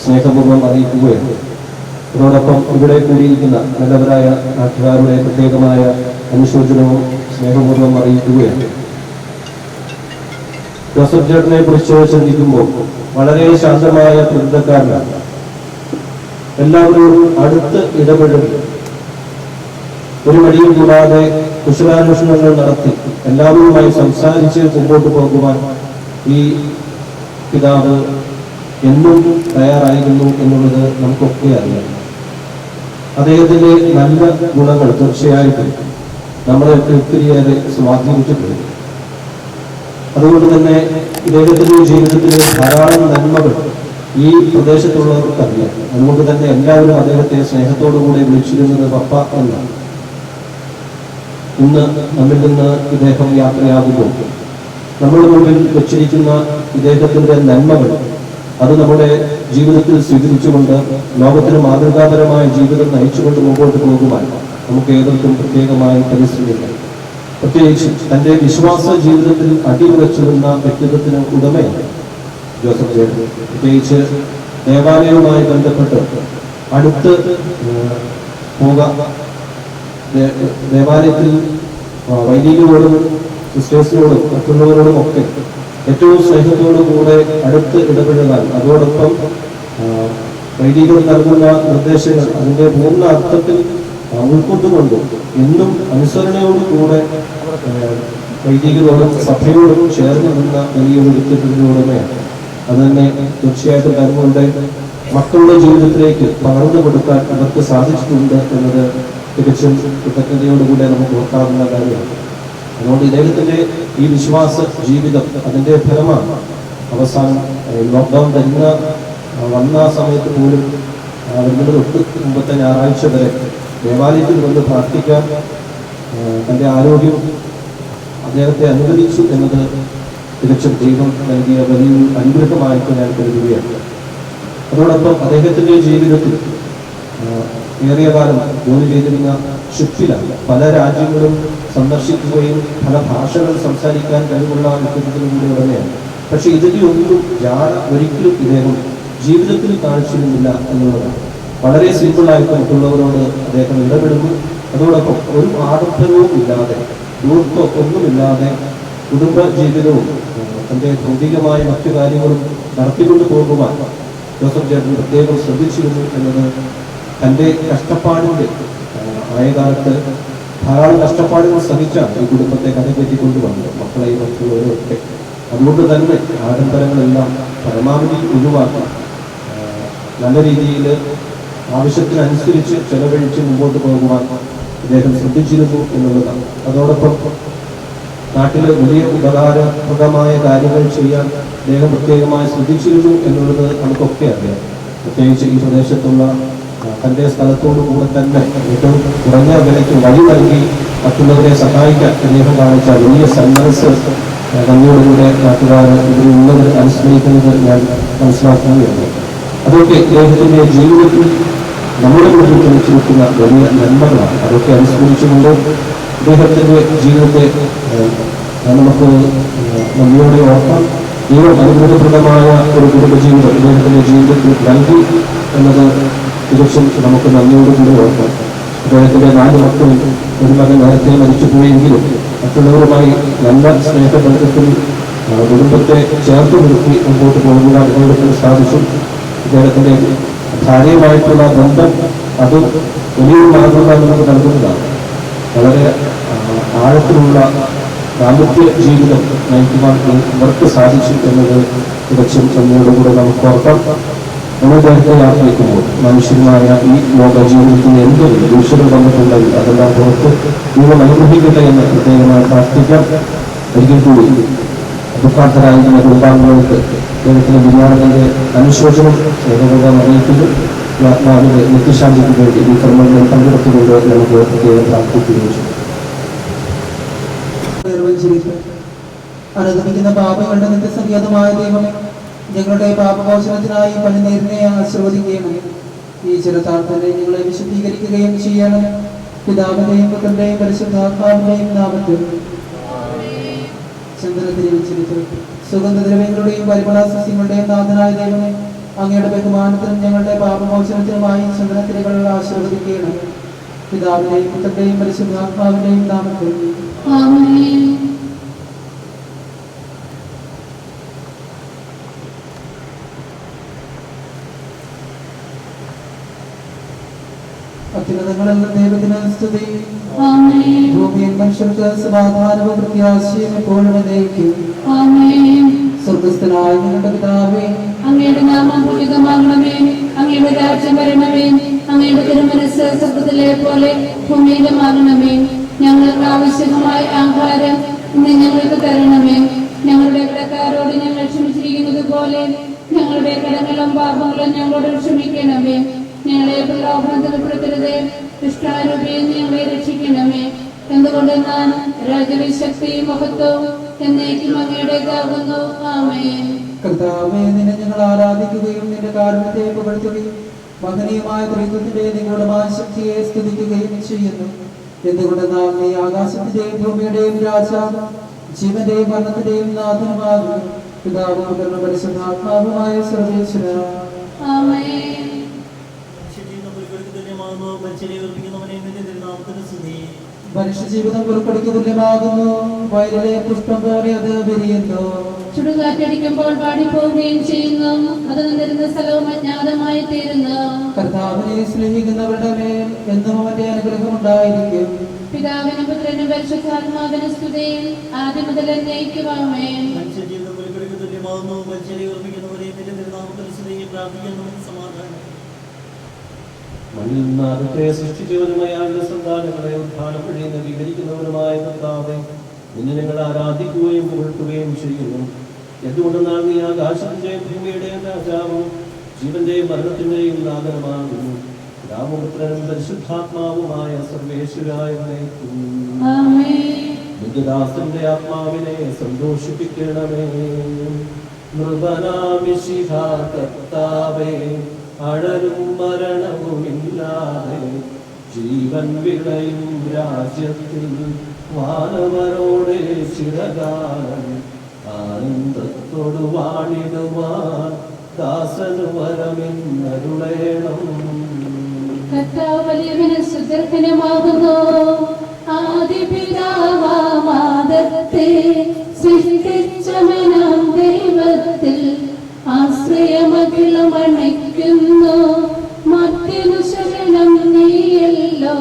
[SPEAKER 4] സ്നേഹപൂർവ്വം അറിയിക്കുകയാണ്. അതോടൊപ്പം ഇവിടെ കൂടിയിരിക്കുന്ന നല്ലവരായ നാട്ടുകാരുടെ പ്രത്യേകമായ അനുശോചനവും സ്നേഹപൂർവ്വം അറിയിക്കുകയാണ്. ജോസഫ് ചേട്ടനെ കുറിച്ച് ചിന്തിക്കുമ്പോൾ വളരെ ശാന്തമായ പ്രകൃതക്കാരനാണ്. എല്ലാവരോടും അടുത്ത് ഇടപെടുക, ഒരു മടിയും കൂടാതെ കുശലാന്വേഷണങ്ങൾ നടത്തി എല്ലാവരുമായി സംസാരിച്ച് മുമ്പോട്ട് പോകുവാൻ ഈ പിതാവ് എന്നും തയ്യാറായിരുന്നു എന്നുള്ളത് നമുക്കൊക്കെ അറിയാം. അദ്ദേഹത്തിന്റെ നല്ല ഗുണങ്ങൾ തീർച്ചയായിട്ടും നമ്മളെയൊക്കെ ഒത്തിരിയേറെ സ്വാധീനിച്ചിട്ടുണ്ട്. അതുകൊണ്ട് തന്നെ ഇദ്ദേഹത്തിന്റെ ജീവിതത്തിലെ ധാരാളം നന്മകൾ ഈ പ്രദേശത്തുള്ളവർക്കറിയാം. അതുകൊണ്ട് തന്നെ എല്ലാവരും അദ്ദേഹത്തെ സ്നേഹത്തോടുകൂടെ വിളിച്ചിരുന്നത് പപ്പ എന്നാണ്. ഇന്ന് നമ്മിൽ നിന്ന് ഇദ്ദേഹം യാത്രയാകുമ്പോൾ നമ്മുടെ മുമ്പിൽ വെച്ചിരിക്കുന്ന ഇദ്ദേഹത്തിന്റെ നന്മകൾ അത് നമ്മുടെ ജീവിതത്തിൽ സ്വീകരിച്ചുകൊണ്ട് ലോകത്തിന് മാതൃകാപരമായ ജീവിതം നയിച്ചുകൊണ്ട് മുമ്പോട്ട് പോകുവാൻ നമുക്ക് ഏതൊക്കെ പ്രത്യേകമായി പരിശ്രമിക്കാം. പ്രത്യേകിച്ച് തന്റെ വിശ്വാസ ജീവിതത്തിൽ അടിയുറച്ചിരുന്ന വ്യക്തിത്വത്തിന് ഉടമയാണ് ജോസഫ് ചേട്ടൻ. പ്രത്യേകിച്ച് ദേവാലയവുമായി ബന്ധപ്പെട്ട് അടുത്ത് പോകാം. ദേവാലയത്തിൽ വൈദികരോടും സിസ്റ്റേഴ്സിനോടും മറ്റുള്ളവരോടും ഒക്കെ ഏറ്റവും സ്നേഹത്തോടുകൂടെ അടുത്ത് ഇടപെടുക, അതോടൊപ്പം വൈദികർ നൽകുന്ന നിർദ്ദേശങ്ങൾ അതിൻ്റെ പൂർണ്ണ അർത്ഥത്തിൽ ഉൾക്കൊണ്ടുകൊണ്ട് എന്നും അനുസരണയോടുകൂടെ വൈദികരോടും സഭയോടും ചേർന്ന് നിന്ന വലിയൊരു വ്യക്തിത്വത്തിലൂടെയാണ്. അത് തന്നെ തീർച്ചയായിട്ടും തങ്ങളുടെ മക്കളുടെ ജീവിതത്തിലേക്ക് പകർന്നു കൊടുക്കാൻ അവർക്ക് സാധിച്ചിട്ടുണ്ട് എന്നത് തികച്ചും കൃതജ്ഞതയോടുകൂടെ നമുക്ക് ഓർക്കാവുന്ന കാര്യമാണ്. അതുകൊണ്ട് ഇദ്ദേഹത്തിന്റെ ഈ വിശ്വാസ ജീവിതം അതിന്റെ ഫലമാണ് അവസാനം ലോക്ക്ഡൗൺ വന്ന സമയത്ത് പോലും വരുന്നത് തൊട്ട് മുമ്പത്തെ ഞായറാഴ്ച വരെ ദേവാലയത്തിൽ വന്ന് പ്രാർത്ഥിക്കാൻ തൻ്റെ ആരോഗ്യം അദ്ദേഹത്തെ അനുവദിച്ചു എന്നത് തികച്ചും ദൈവം നൽകിയ വലിയൊരു അനുഗ്രഹമായിട്ട് ഞാൻ കരുതുകയാണ്. അതോടൊപ്പം അദ്ദേഹത്തിന്റെ ജീവിതത്തിൽ ഏറിയ കാലം ജോലി ചെയ്തിരുന്ന ഷിപ്പിലാണ്. പല രാജ്യങ്ങളും സന്ദർശിക്കുകയും പല ഭാഷകൾ സംസാരിക്കാൻ കഴിവുള്ള വ്യക്തിത്വത്തിലൂടെ ഉടനെയാണ്. പക്ഷെ ഇതിൻ്റെ ഒന്നും ജാട ഒരിക്കലും ഇദ്ദേഹം ജീവിതത്തിൽ കാണിച്ചിരുന്നില്ല എന്നുള്ളതാണ്. വളരെ സിമ്പിളായിട്ട് മറ്റുള്ളവരോട് അദ്ദേഹം ഇടപെടുന്നു. അതോടൊപ്പം ഒരു ആഡംബരവും ഇല്ലാതെ, ദൂർത്തോ ഒന്നുമില്ലാതെ കുടുംബ ജീവിതവും തൻ്റെ ഭൗതികമായ മറ്റു കാര്യങ്ങളും നടത്തിക്കൊണ്ട് പോകുവാൻ ജോസഫ് ചേട്ടൻ പ്രത്യേകം ശ്രദ്ധിച്ചിരുന്നു എന്നത് തൻ്റെ കഷ്ടപ്പാടിൻ്റെ ആയകാലത്ത് ധാരാളം കഷ്ടപ്പാടുകൾ സഹിച്ചാണ് ഈ കുടുംബത്തെ കരകയറ്റിക്കൊണ്ട് വന്നത്, മക്കളെയും മറ്റുള്ളവരൊക്കെ. അതുകൊണ്ട് തന്നെ ആഡംബരങ്ങളെല്ലാം പരമാവധി ഒഴിവാക്കി നല്ല രീതിയിൽ ആവശ്യത്തിനനുസരിച്ച് ചെലവഴിച്ച് മുമ്പോട്ട് പോകുവാൻ അദ്ദേഹം ശ്രദ്ധിച്ചിരുന്നു എന്നുള്ളതാണ്. അതോടൊപ്പം നാട്ടിൽ വലിയ ഉപകാരപ്രദമായ കാര്യങ്ങൾ ചെയ്യാൻ അദ്ദേഹം പ്രത്യേകമായി ശ്രദ്ധിച്ചിരുന്നു എന്നുള്ളത് നമുക്കൊക്കെ അറിയാം. പ്രത്യേകിച്ച് ഈ പ്രദേശത്തുള്ള തൻ്റെ സ്ഥലത്തോടു കൂടെ തന്നെ ഏറ്റവും കുറഞ്ഞ വിലയ്ക്ക് വഴി നൽകി മറ്റുള്ളവരെ സഹായിക്കാൻ അദ്ദേഹം കാണിച്ച വലിയ സന്മനസ് നന്ദിയോടുകൂടെ നാട്ടുകാർ ഇതിലുള്ളവർ അനുസ്മരിക്കുന്നത് ഞാൻ മനസ്സിലാക്കുകയാണ്. അതൊക്കെ അദ്ദേഹത്തിൻ്റെ ജീവിതത്തിൽ നമ്മുടെ മുന്നിൽ തെളിച്ചിരിക്കുന്ന വലിയ നന്മകളാണ്. അതൊക്കെ അനുസ്മരിച്ചുകൊണ്ട് അദ്ദേഹത്തിൻ്റെ ജീവിതത്തെ നമുക്ക് നന്ദിയോടെ ഓർക്കാം. ദൈവം അനുഗ്രഹപ്രദമായ ഒരു കുടുംബജീവിതം അദ്ദേഹത്തിൻ്റെ ജീവിതത്തിൽ നൽകി എന്നത് തികച്ചും നമുക്ക് നന്ദിയോടുകൂടി ഓർക്കാം. അദ്ദേഹത്തിൻ്റെ 4 മക്കളും ഒരു മകൻ നേരത്തെ മരിച്ചു പോയെങ്കിലും മറ്റുള്ളവരുമായി നല്ല സ്നേഹബന്ധത്തിൽ കുടുംബത്തെ ചേർത്ത് നിർത്തി മുമ്പോട്ട് പോകുക അദ്ദേഹത്തിന് സാധിച്ചു. അദ്ദേഹത്തിൻ്റെ ഭാര്യയുമായിട്ടുള്ള ബന്ധം അത് വലിയൊരു മാതൃക നമുക്ക് നൽകുന്നതാണ്. വളരെ ആഴത്തിലുള്ള ദാമ്പത്യ ജീവിതം നയിക്കുവാൻ ഇവർക്ക് സാധിച്ചു എന്നത് തികച്ചും നന്ദിയോടുകൂടെ നമുക്ക് ഓർക്കാം. നമ്മൾ നേരത്തെ ആഗ്രഹിക്കുമ്പോൾ മനുഷ്യരുമായ ഈ ലോക ജീവിതത്തിന് എന്തൊരു ദൂഷ്യങ്ങൾ വന്നിട്ടുണ്ടെങ്കിൽ അതെല്ലാം പുറത്ത് ദൈവം അനുഗ്രഹിക്കട്ടെ എന്ന് പ്രത്യേകമായി പ്രാർത്ഥിക്കാം. ഒരിക്കൽ കൂടി ദുഃഖാർത്ഥരായിരിക്കുന്ന കുടുംബാംഗങ്ങൾക്ക് ദൈവത്തിന്റെ വിജ്ഞാനത്തിന്റെ അനുശോചനം സ്നേഹപൂർവ്വം അറിയിക്കുന്നു. ആത്മാവിന്റെ നിത്യശാന്തിക്ക് വേണ്ടി ഈ കർമ്മങ്ങളിൽ പങ്കെടുത്തുകൊണ്ട് നമുക്ക് പ്രത്യേകം പ്രാർത്ഥിക്കുകയും ചെയ്യും.
[SPEAKER 5] അനുദമിക്കുന്ന പാപങ്ങളുടെ നിത്യസംഖ്യാതമായ ദൈവമേ, ഞങ്ങളുടെ പാപമോചനത്തിനായി പണിനേരിനെ ആശീർവദിക്കുകയും ഈ ചിരത്താൽ തന്നെ ഞങ്ങളെ വിശുദ്ധീകരിക്കുകയും ചെയ്യണം. പിതാവിന്റെയും പുത്രന്റെയും പരിശുദ്ധാത്മാവിന്റെയും നാമത്തിൽ ചന്ദ്രത്തിനെ വെച്ചിരിക്കും സുഗന്ധദ്രവ്യങ്ങളുടെയും പരിമള സസ്യങ്ങളുടെയും നാഥനായ ദൈവമേ, അങ്ങയുടെ ബഹുമാനത്തിനും ഞങ്ങളുടെ പാപമോചനത്തിനുമായി ചന്ദ്രത്തിരികൾ ആശീർവദിക്കുകയാണ്. പിതാവിന്റെയും പുത്രന്റെയും പരിശുദ്ധാത്മാവിന്റെയും നാമത്തിൽ അത്യുന്നതങ്ങളിൽ ദൈവത്തിന് സ്തുതി. ഭൂമിയിൽ മനുഷ്യർക്ക് സമാധാനവും പ്രത്യാശയും എപ്പോഴും എന്നേക്കും. സ്വർഗ്ഗസ്ഥനായ ഞങ്ങളുടെ പിതാവേ,
[SPEAKER 2] അങ്ങയുടെ നാമം പൂജിതമാകണമേ, അങ്ങയുടെ രാജ്യം വരണമേ, അങ്ങയുടെ തിരുമനസ്സ് സ്വർഗ്ഗത്തിലെ പോലെ ഭൂമിയിലുമാകണമേ. ഞങ്ങൾക്ക് ആവശ്യമായ ആഹാരം ഇന്ന് ഞങ്ങൾക്ക് തരണമേ. ഞങ്ങളുടെ കടക്കാരോട് ഞങ്ങൾ ക്ഷമിച്ചിരിക്കുന്നത് പോലെ ഞങ്ങളുടെ കടങ്ങളും പാപങ്ങളും ഞങ്ങളോട് ക്ഷമിക്കണമേ. ഞങ്ങളെ പ്രലോഭനത്തിൽ ഉൾപ്പെടുത്തരുതേ, ദുഷ്ടാരൂപിയിൽ ഞങ്ങളെ രക്ഷിക്കണമേ. എന്തുകൊണ്ടെന്നാൽ രാജ്യവും ശക്തിയും മഹത്വവും എന്നേക്കും അങ്ങയുടേതാകുന്നു. ആമേൻ.
[SPEAKER 5] കർത്താവേ, നിന്നെ ഞങ്ങൾ ആരാധിക്കുകയും നിന്റെ കാരുണ്യത്തെ പുകഴ്ത്തുകയും മഹനീയമായ ത്രിത്വത്തിന്റെ നിഗൂഢമായ ശക്തിയെ സ്തുതിക്കുകയും ചെയ്യുന്നു. എന്തുകൊണ്ടെന്നാൽ നീ ആകാശത്തിന്റെയും ഭൂമിയുടെയും രാജാവും ജീവന്റെയും മരണത്തിന്റെയും നാഥനുമാകുന്നു. പിതാവും പുത്രനും പരിശുദ്ധാത്മാവുമായ സർവേശ്വര.
[SPEAKER 2] ആമേൻ.
[SPEAKER 5] മനുഷ്യജീവിതം പുറപ്പെടുക്ക് തുല്യമാകുന്നു. വയലിലെ പുഷ്പം പോലെ അത് വിരിയുന്നു.
[SPEAKER 2] ചുടുകാറ്റടിക്കുമ്പോൾ പാടിപ്പോവുകയും ചെയ്യുന്നു. അത് നിന്നിരുന്ന സ്ഥലവും അജ്ഞാതമായി തീരുന്നു.
[SPEAKER 5] കർത്താവിനെ സ്നേഹിക്കുന്നവരുടെ മേൽ എന്നും അവന്റെ അനുഗ്രഹം ഉണ്ടായിരിക്കും.
[SPEAKER 2] പിതാവിനും പുത്രനും പരിശുദ്ധാത്മാവിനും സ്തുതി, ആദ്യം മുതൽ എന്നേക്കും. ആമേൻ.
[SPEAKER 4] മണ്ണിൽ നിന്ന് ആദ്യത്തെ സൃഷ്ടിച്ചവരുമായ സന്താനങ്ങളെ ഉദ്ധാനം വഴി നവീകരിക്കുന്നവരുമായ കർത്താവേ, നിന്നെ ഞങ്ങൾ ആരാധിക്കുകയും പുകഴ്ത്തുകയും ചെയ്യുന്നു. എന്തുകൊണ്ടെന്നാൽ നീ ആകാശത്തിന്റെയും ഭൂമിയുടെയും രാജാവും ജീവന്റെയും മരണത്തിന്റെയും നാഥനുമാകുന്നു. രാമപുത്രനും പരിശുദ്ധാത്മാവുമായ സർവേശ്വരായ നിത്യദാസന്റെ ആത്മാവിനെ സന്തോഷിപ്പിക്കണമേ. നൃപനാമിശിഹാ കർത്താവേ, അഴലും മരണവുമില്ലാതെ ജീവൻ വിളയും രാജ്യത്തിൽ വാനവരോടെ ചിരകാലം ആനന്ദത്തോടു വാണിടുവാൻ ദാസനു വരമെന്നരുളേണം.
[SPEAKER 2] കർത്താവ് വലിയവനും സുദർശനമാകുന്നു. ആദിപിതാവാദത്തെ സൃഷ്ടിച്ചവനാം ദൈവത്തിൽ ആശ്രയമകിളമണയ്ക്കുന്നു. മറ്റൊരു ശരണം നീയല്ലോ.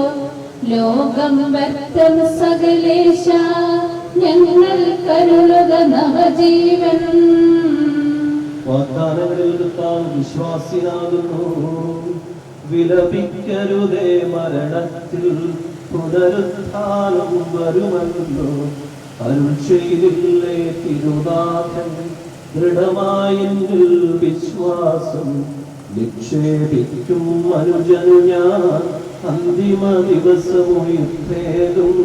[SPEAKER 2] ലോകം വ്യർത്ഥം സകലേശ, ഞങ്ങൾ കരുളുക നവജീവൻ.
[SPEAKER 4] വാഗ്ദാനങ്ങളിൽ കർത്താവ് വിശ്വാസിയാകുന്നു. വിലപിക്കരുതേ, മരണത്തിൽ പുനരുത്ഥാനം വരുമല്ലോ. അരുൾ ചെയ്തില്ലേ തിരുനാഥൻ, ദൃഢമായെങ്കിൽ വിശ്വാസം നിക്ഷേപിക്കും അനുജനു ഞാൻ. അന്തിമ ദിവസമുയർത്തേതും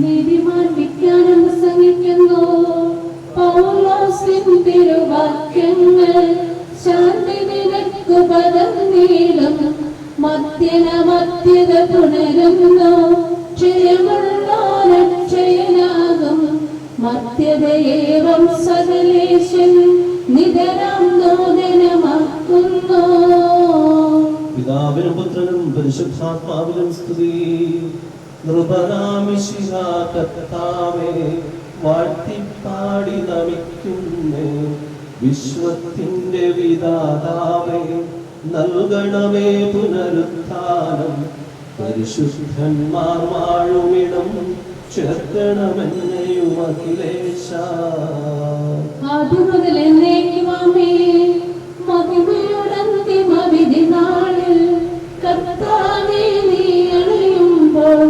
[SPEAKER 2] നീതിമാൻ വിജ്ഞാനം പ്രസംഗിക്കുന്നു. പൗലോസിൻ തിരുവാക്യങ്ങൾ ശാന്തി നിനക്കു പകർന്നീടും. മധ്യത പുണരുന്നു. ക്ഷയമുള്ളോരക്ഷയനാകും. മധ്യതയേവം സകലേശൻ നിതരം നൂതനമാക്കുന്നു.
[SPEAKER 4] പിതാവിനും പുത്രനും പരിശുദ്ധാത്മാവിനും സ്തുതി. നൃപനാമിശിഹാ കർത്താവേ, വാഴ്ത്തിപ്പാടി നമിക്കുന്നേ. വിശ്വത്തിന്റെ വിധാതാവേ, നൽകണമേ പുനരുത്ഥാനം. പരിശുദ്ധന്മാർ വാഴുമിടം ചേർക്കണമെന്നെയും അഖിലേശ.
[SPEAKER 2] ആദ്യമുതൽ എന്നേക്കുമാമേ. മഹിമയുടന്തിമ വിധി നാളിൽ കർത്താവേ നീ അണയുമ്പോൾ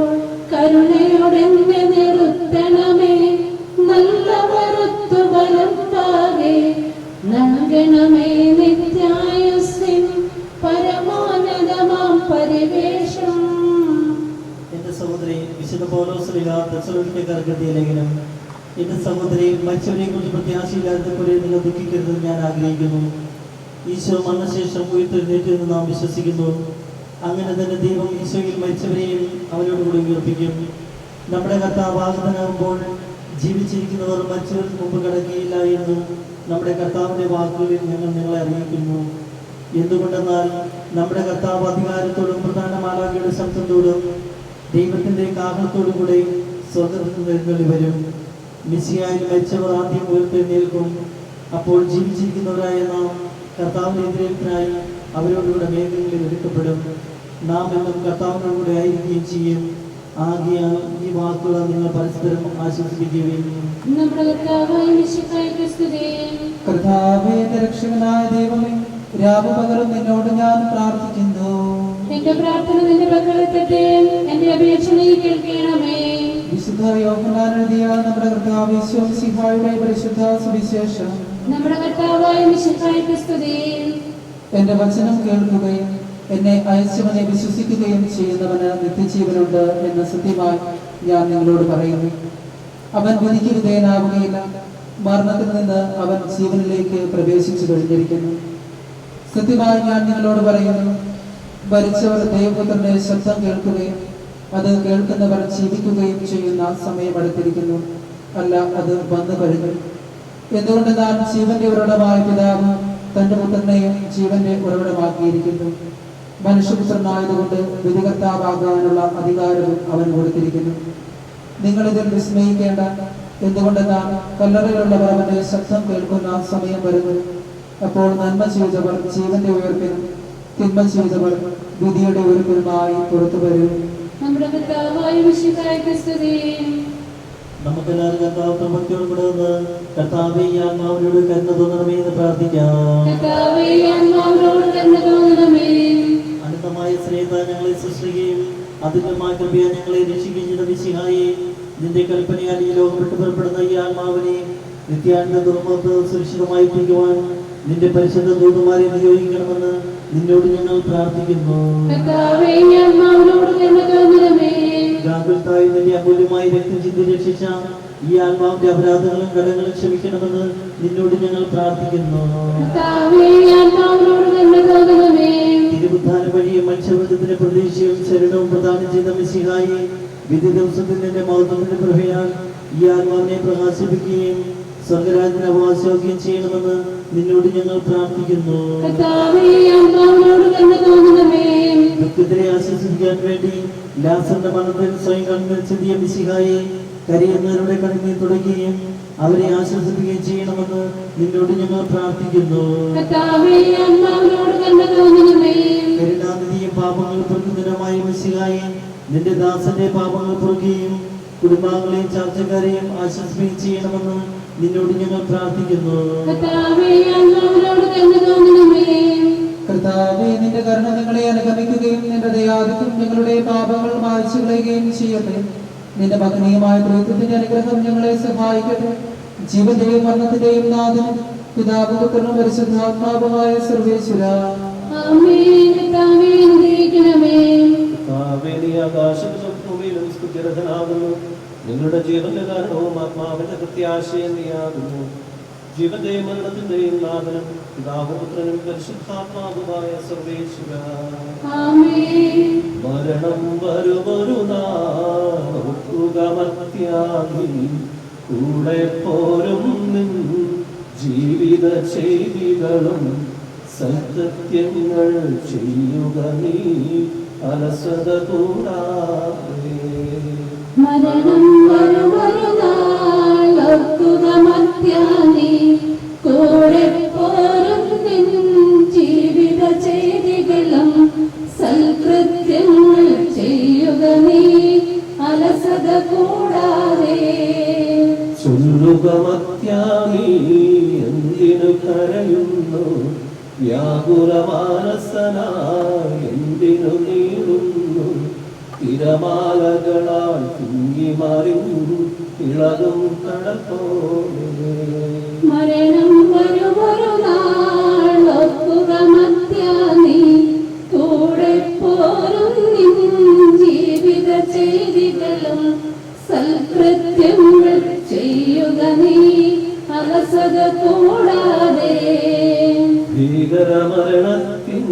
[SPEAKER 2] കരുണയോടെന്നെ നിർത്തണമേ. നല്ല വരുത്തു വലമ്പാകെ നൽകണമേ നിത്യായുസ്സിൻ പരമോന്നതമാം പരിവേഷം.
[SPEAKER 5] എന്റെ സഹോദരി വിശുദ്ധ പൗലോസ്ലീഹ തെസ്സലോനിക്കക്കാർക്ക് എഴുതിയ ലേഖനം. എന്റെ സഹോദരി, മരിച്ചവരെ കുറിച്ച് പ്രത്യാശയില്ലാത്തതുപോലെ നിങ്ങൾ ദുഃഖിക്കരുതെന്ന് ഞാൻ ആഗ്രഹിക്കുന്നു. ഈശോ മരണശേഷം ഉയർത്തെഴുന്നേറ്റെന്ന് നാം വിശ്വസിക്കുന്നു. അങ്ങനെ തന്നെ ദൈവം ഈശോയിൽ മരിച്ചവരെയും അവനോടുകൂടി ഉയർപ്പിക്കും. നമ്മുടെ കർത്താവ് ആഗതനാകുമ്പോൾ ജീവിച്ചിരിക്കുന്നവർ മരിച്ചവർക്ക് മുമ്പ് കിടക്കുകയില്ല എന്നും നമ്മുടെ കർത്താവിന്റെ വാക്കുകളിൽ ഞങ്ങൾ നിങ്ങളെ അറിയിക്കുന്നു. എന്തുകൊണ്ടെന്നാൽ നമ്മുടെ കർത്താവ് അധികാരത്തോടും പ്രധാന മാലാഖയുടെ ശബ്ദത്തോടും ദൈവത്തിന്റെ കാഹളത്തോടും കൂടെ സ്വർഗ്ഗത്തിൽ എഴുന്നള്ളി വരും. മിശിഹായിൽ മരിച്ചവർ ആദ്യം ഉയർത്തെഴുന്നേൽക്കും. അപ്പോൾ ജീവിച്ചിരിക്കുന്നവരായ നാം കർത്താവിന്റെ എതിരേൽപ്പിനായി അവരോടുകൂടെ മേഘങ്ങളിൽ എടുക്കപ്പെടും. നാം എന്നും കർത്താവിനോടുകൂടെ ആയിരിക്കുകയും ചെയ്യും. ആകയാൽ ഈ വാക്കുകൾ നിങ്ങൾ പരസ്പരം ആശ്വസിപ്പിക്കുകയും.
[SPEAKER 2] നമ്മുടെ കർത്താവായ മിശിഹായ്ക്ക് സ്തുതി.
[SPEAKER 5] കർത്താവേ, എന്റെ രക്ഷകനായ ദൈവമേ, രാവുപകലും നിന്നോട് ഞാൻ പ്രാർത്ഥിക്കുന്നു.
[SPEAKER 2] എന്റെ പ്രാർത്ഥന നിന്റെ പക്കലെത്തട്ടെ. എന്റെ അപേക്ഷ നീ കേൾക്കണമേ.
[SPEAKER 5] വിശുദ്ധ യോഹന്നാൻ എഴുതിയ നമ്മുടെ കർത്താവ് യേശു മിശിഹായുടെ പരിശുദ്ധ സുവിശേഷം.
[SPEAKER 2] നമ്മുടെ കർത്താവായ മിശിഹായ്ക്ക് സ്തുതി.
[SPEAKER 5] എന്റെ വചനം കേൾക്കുകയും എന്നെ അയച്ചവനെ വിശ്വസിക്കുകയും ചെയ്യുന്നവന് നിത്യജീവനുണ്ട് എന്ന് സത്യമായി ഞാൻ നിങ്ങളോട് പറയുന്നു. അവൻ വിധിക്ക് വിധേയനാവുകയില്ല. മരണത്തിൽ നിന്ന് അവൻ ജീവനിലേക്ക് പ്രവേശിച്ചു കഴിഞ്ഞിരിക്കുന്നു. സത്യമായി ഞാൻ നിങ്ങളോട് പറയുന്നു, മരിച്ചവർ ദൈവപുത്രന്റെ ശബ്ദം കേൾക്കുകയും അത് കേൾക്കുന്നവർ ജീവിക്കുകയും ചെയ്യുന്ന സമയം അടുത്തിരിക്കുന്നു. അല്ല, അത് വന്നു കഴിഞ്ഞു. എന്തുകൊണ്ടെന്നാൽ ജീവന്റെ ഉറവിടമായ പിതാവ് തന്റെ പുത്രനെയും ജീവന്റെ ഉറവിടമാക്കിയിരിക്കുന്നു. മനുഷ്യപുത്രനായതുകൊണ്ട് വിധികർത്താവാകാനുള്ള അധികാരവും അവൻ കൊടുത്തിരിക്കുന്നു. നിങ്ങളിതിൽ വിസ്മയിക്കേണ്ട. എന്തുകൊണ്ടെന്നാൽ കല്ലറയിലുള്ളവർ അവന്റെ ശബ്ദം കേൾക്കുന്ന സമയം വരുന്നു. അപ്പോൾ നന്മ ചെയ്തവർ ജീവന്റെ ഉയർപ്പിനും തിന്മ ചെയ്തവർ വിധിയുടെ ഉയർപ്പിനുമായി പുറത്തു വരും.
[SPEAKER 2] നമ്മുടെ കർത്താവായ മിശിഹായ്ക്ക് സ്തുതി.
[SPEAKER 5] നമുക്കെല്ലാവരും കർത്താവ് പ്രഭക്തിയോടുകൂടെ വന്ന് കർത്താവേ, ഈ ആത്മാവിനോട് കരുണ തോന്നണമേ എന്ന് പ്രാർത്ഥിക്കാം.
[SPEAKER 2] കർത്താവേ, ആത്മാവിനോട് കരുണ തോന്നണമേ.
[SPEAKER 5] അനന്തമായ സ്നേഹത്താൽ ഞങ്ങളെ സൃഷ്ടിക്കുകയും അതിന്റെ കൃപയാൽ ഞങ്ങളെ രക്ഷിക്കുകയും ചെയ്ത മിശിഹായെ, നിന്റെ കൽപ്പനയാൽ ഈ ലോകം വിട്ടു പുറപ്പെടുന്ന ഈ ആത്മാവിനെ നിത്യാനന്ദ തുറമുഖത്ത് സുരക്ഷിതമായി എത്തിക്കുവാൻ നിന്റെ പരിശുദ്ധ ദൂതന്മാരെ നിയോഗിക്കണമെന്ന് നിന്നോട് ഞങ്ങൾ പ്രാർത്ഥിക്കുന്നു.
[SPEAKER 2] കർത്താവേ, ആത്മാവിനോട് കരുണ തോന്നണമേ.
[SPEAKER 5] ഗാകുൽത്തായി നിന്റെ അമൂല്യമായി രക്തം ചിന്തി രക്ഷിച്ച ഈ ആത്മാവിന്റെ അപരാധങ്ങളും കടങ്ങളും ക്ഷമിക്കണമെന്ന് നിന്നോട് ഞങ്ങൾ പ്രാർത്ഥിക്കുന്നു.
[SPEAKER 2] കർത്താവേ, ആത്മാവിനോട് കരുണ തോന്നണമേ.
[SPEAKER 5] തിരുവുദ്ധാന വഴിയും മനുഷ്യവൃത്തത്തിന്റെ പ്രതീക്ഷയും ശരണവും പ്രദാനം ചെയ്ത മിശിഹായെ, വിധി ദിവസത്തിൽ നിന്റെ മഹത്വത്തിന്റെ പ്രഭയാൽ ഈ ആത്മാവിനെ പ്രകാശിപ്പിക്കുകയും സ്വർഗരാജ്യത്തിന് അവകാശമാക്കുകയും ചെയ്യണമെന്ന് നിന്നോട് ഞങ്ങൾ പ്രാർത്ഥിക്കുന്നു. ദുഃഖത്തിനെ ആശ്വസിപ്പിക്കാൻ വേണ്ടി ലാസറിന്റെ മരണത്തിൽ സ്വയം കണ്ണീർ ചിന്തിയ മിശിഹായെ കരയുന്നവരുടെ കണ്ണീർ തുടയ്ക്കുകയും അവരെ ആശ്വസിപ്പിക്കുകയും ചെയ്യണമെന്ന് നിന്നോട് ഞങ്ങൾ പ്രാർത്ഥിക്കുന്നു. കരുണാനിധിയും പാപങ്ങൾ പൊറുക്കുന്നതിനുമായ മിശിഹായെ നിന്റെ ദാസന്റെ പാപങ്ങൾ പൊറുക്കുകയും കുടുംബാംഗങ്ങളെയും ചാർച്ചക്കാരെയും ആശ്വസിപ്പിക്കുകയും ചെയ്യണമെന്ന് നിന്നോട് ഞങ്ങൾ പ്രാർത്ഥിക്കുന്നു.
[SPEAKER 6] കർത്താവേ, നിന്റെ കരുണ ഞങ്ങളെ അനുഗമിക്കുകയും നിന്റെ ദയാധിക്യം ഞങ്ങളുടെ പാപങ്ങൾ മായ്ച്ചു കളയുകയും ചെയ്യട്ടെ. നിന്റെ മകനീയമായ ത്രിത്വത്തിന്റെ അനുഗ്രഹം ഞങ്ങളെ സഹായിക്കട്ടെ. ജീവന്റെയും മരണത്തിന്റെയും നാഥനും പിതാവും പുത്രനും പരിശുദ്ധാത്മാവുമായ സർവേശ്വര,
[SPEAKER 4] നിങ്ങളുടെ ജീവന്റെ കാരണവും ആത്മാവിന്റെ പ്രത്യാശയം നീയാകുന്നു. ജീവന്റെയും മരണത്തിന്റെയും നാഥനും പിതാവും പുത്രനും പരിശുദ്ധാത്മാവുമായ സർവേശ്വര, മരണം വരുമൊരു നാളുകമത്യാഗി കൂടെ പോരും നിൻ ജീവിത ചെയ്തികളും സത്യങ്ങൾ ചെയ്യുക നീ അലസത കൂടാതെ.
[SPEAKER 2] മരണം വരുമൊരു നാളോർക്കുകമത്യാനി കൂടെ പോരും നിൻ ജീവിത ചെയ്തികളും സൽകൃത്യങ്ങൾ ചെയ്യുക നീ അലസത കൂടാതെ.
[SPEAKER 4] ചൊല്ലുകമത്യാനി എന്തിനു കരയുന്നു, വ്യാകുലമാനസനായി എന്തിനു നീളുന്നു, തിരമാലകളാൽ തിങ്ങി മറിഞ്ഞു ഇളകും കടൽ പോലെ.
[SPEAKER 2] മരണം വരുമൊരു നാളോർക്കുകമത്യാനി കൂടെ പോരും നിൻ ജീവിത ചെയ്തികളും സൽകൃത്യങ്ങൾ ചെയ്യുക നീ അലസത കൂടാതെ.
[SPEAKER 4] ഭീകരമരണത്തിൻ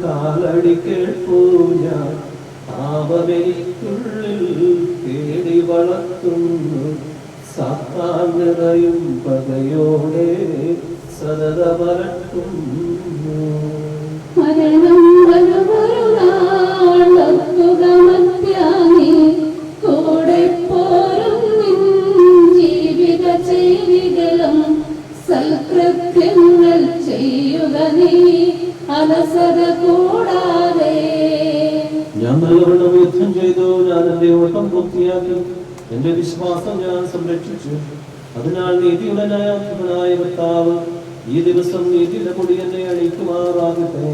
[SPEAKER 4] കാലടി കേൾപ്പൂ ഞാൻ, പാപമെനിക്കുള്ളിൽ തേടി വളർത്തുന്നു, സാത്താൻ നിറയും പകയോടെ സതതമരട്ടുന്നു.
[SPEAKER 2] മരണം വരുമൊരു നാളോർക്കുകമത്യാനി കൂടെ പോരും നിൻ ജീവിത ചെയ്തികളും സൽകൃത്യങ്ങൾ ചെയ്യുക നീ അലസത കൂടാതെ.
[SPEAKER 4] ഞാൻ നല്ലവണ്ണം യുദ്ധം ചെയ്തു, ഞാൻ എന്റെ ഓട്ടം പൂർത്തിയാക്കി, എന്റെ വിശ്വാസം ഞാൻ സംരക്ഷിച്ചു. അതിനാൽ നീതിയുടെ ന്യായാധിപനായ കർത്താവ് ഈ ദിവസം നീതിയുടെ കൊടി എന്നെ അണിയിക്കുമാറാകട്ടെ.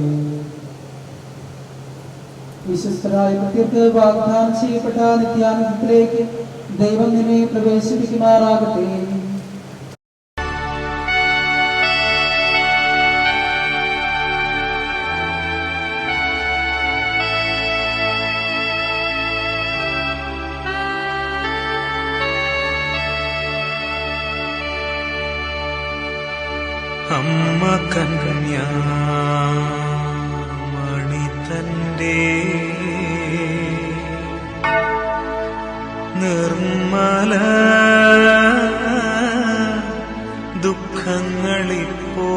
[SPEAKER 6] വിശ്വസ്തരായ ഭക്തർക്ക് വാഗ്ദാനം ചെയ്യപ്പെട്ട നിത്യാനന്ദത്തിലേക്ക് ദൈവം നിന്നെ പ്രവേശിപ്പിക്കുമാറാകട്ടെ.
[SPEAKER 1] അമ്മ കന്യാമണി തന്റെ നിർമ്മല ദുഃഖങ്ങളിപ്പോ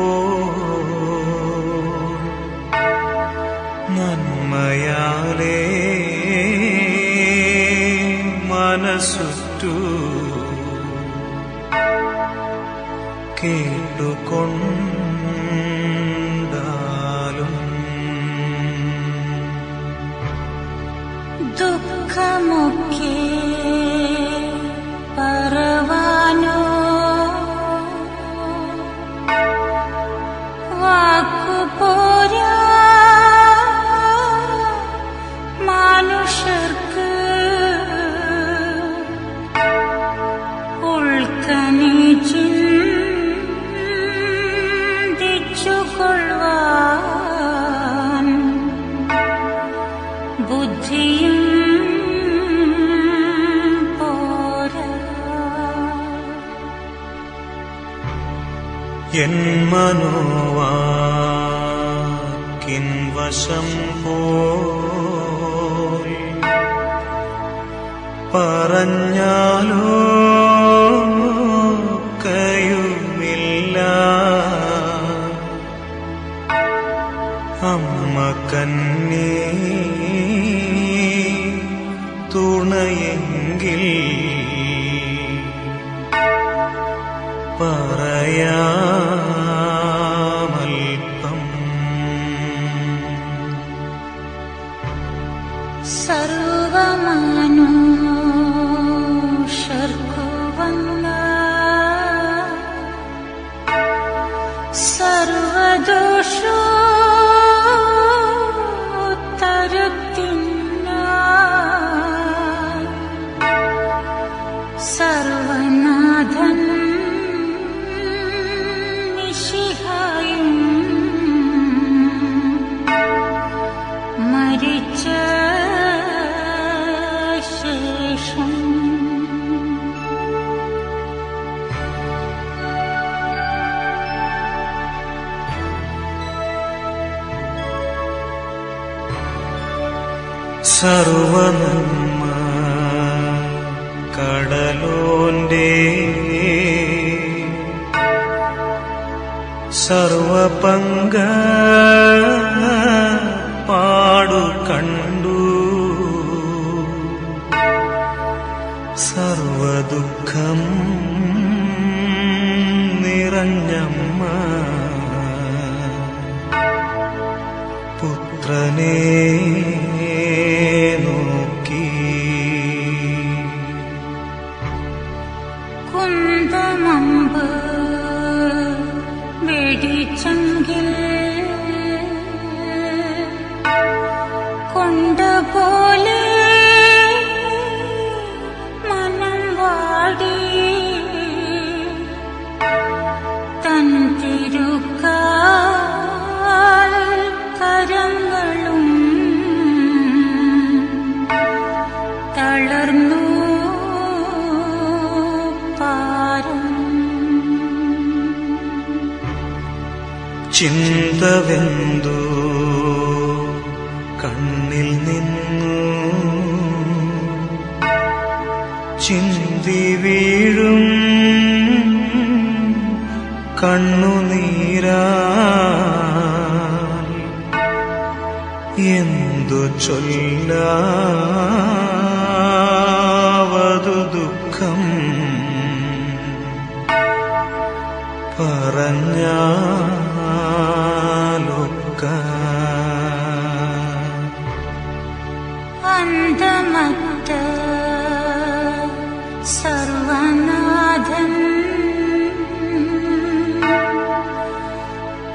[SPEAKER 1] നന്മയാലേ മനസ്സുറ്റു കേട്ടുകൊണ്ടാലും
[SPEAKER 3] ദുഃഖമൊക്കെ പറവാനോ വാക്കുപോരാ മനുഷ്യർക്ക് ഉൾക്കണി ചിന്തിച്ചുകൊള്ളുവാൻ ബുദ്ധിയും
[SPEAKER 1] എൻ മനോവാക്കിൻ വശം പോയി പറഞ്ഞാലോ കയുമില്ല അമ്മ കന്നി തുണയെങ്കിൽ പറയാമൽപ്പം
[SPEAKER 3] സർവമനുഷ്യർക്കു വന്ന സർവദോഷോത്തരത്തിനായി സർവനാഥൻ മിശിഹായും മരിച്ച ശേഷം
[SPEAKER 1] സർവനന്മ കടലോന്റെ സർവപങ്ക പാടു കണ്ടു സർവദുഃഖം നിറഞ്ഞമ്മ പുത്രനെ നോക്കി
[SPEAKER 3] കുന്തമമ്പ് വെടിച്ചെങ്കിൽ കൊണ്ടപോലെ മനം വാടി തൻ തിരുക്കാൽ കരങ്ങളും തളർന്നു പാരം
[SPEAKER 1] ചിന്തവെന്തു കണ്ണിൽ നിന്നു ചിന്തി വീഴും കണ്ണുനീരാ എന്തു ചൊല്ലാവതു ദുഃഖം പറഞ്ഞാലൊക്ക
[SPEAKER 3] അന്തമറ്റ സർവനാഥൻ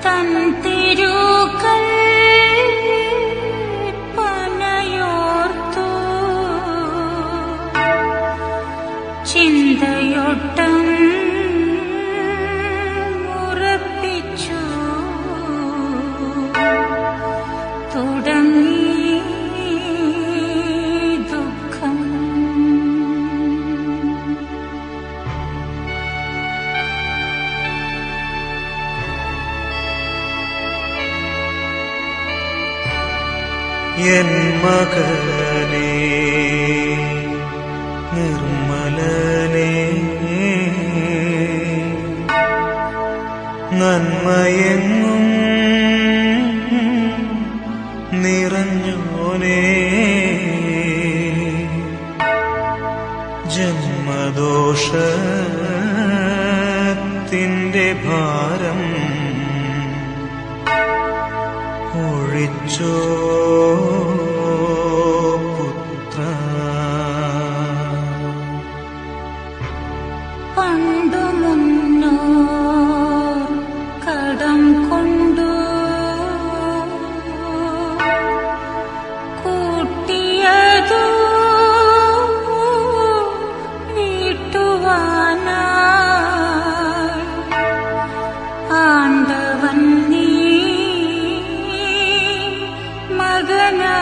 [SPEAKER 3] തൻ തിരുകൽ പനയോർത്തു ചിന്തയൊട്ടം ഉറപ്പിച്ചു തുടങ്ങി ദുഃഖം
[SPEAKER 1] എൻ മകനെ നിർമ്മലനെ നന്മയെങ്ങും നിറഞ്ഞോനെ ജന്മദോഷത്തിൻ്റെ ഭാരം ഒഴിച്ചോ പുത്ര
[SPEAKER 3] പണ്ടു മുന്നോർ കടം കൊണ്ടു കൂട്ടിയതു വീട്ടുവാനായി ആണ്ടവൻ നീ മകനാ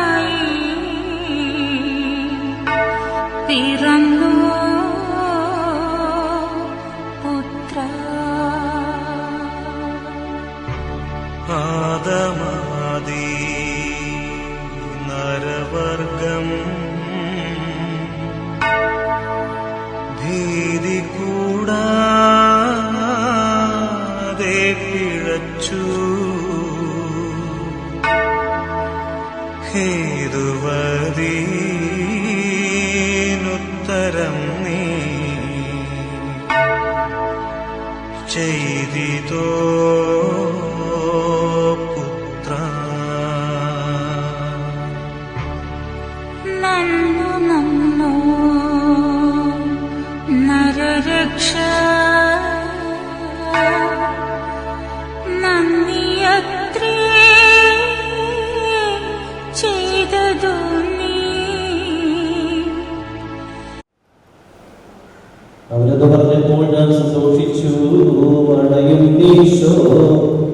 [SPEAKER 1] നീതി കൂടാതെ പിഴച്ചു ഹേതുവദീനുത്തരം നീ ചെയ്തിതോ പുത്ര
[SPEAKER 3] നന്നു നന്നു നരരക്ഷ നന്ദിയത്രേ ചെയ്തതു നീ.
[SPEAKER 4] അവരത് പറഞ്ഞപ്പോൾ ഞാൻ സന്തോഷിച്ചു. മണയും ഈശോ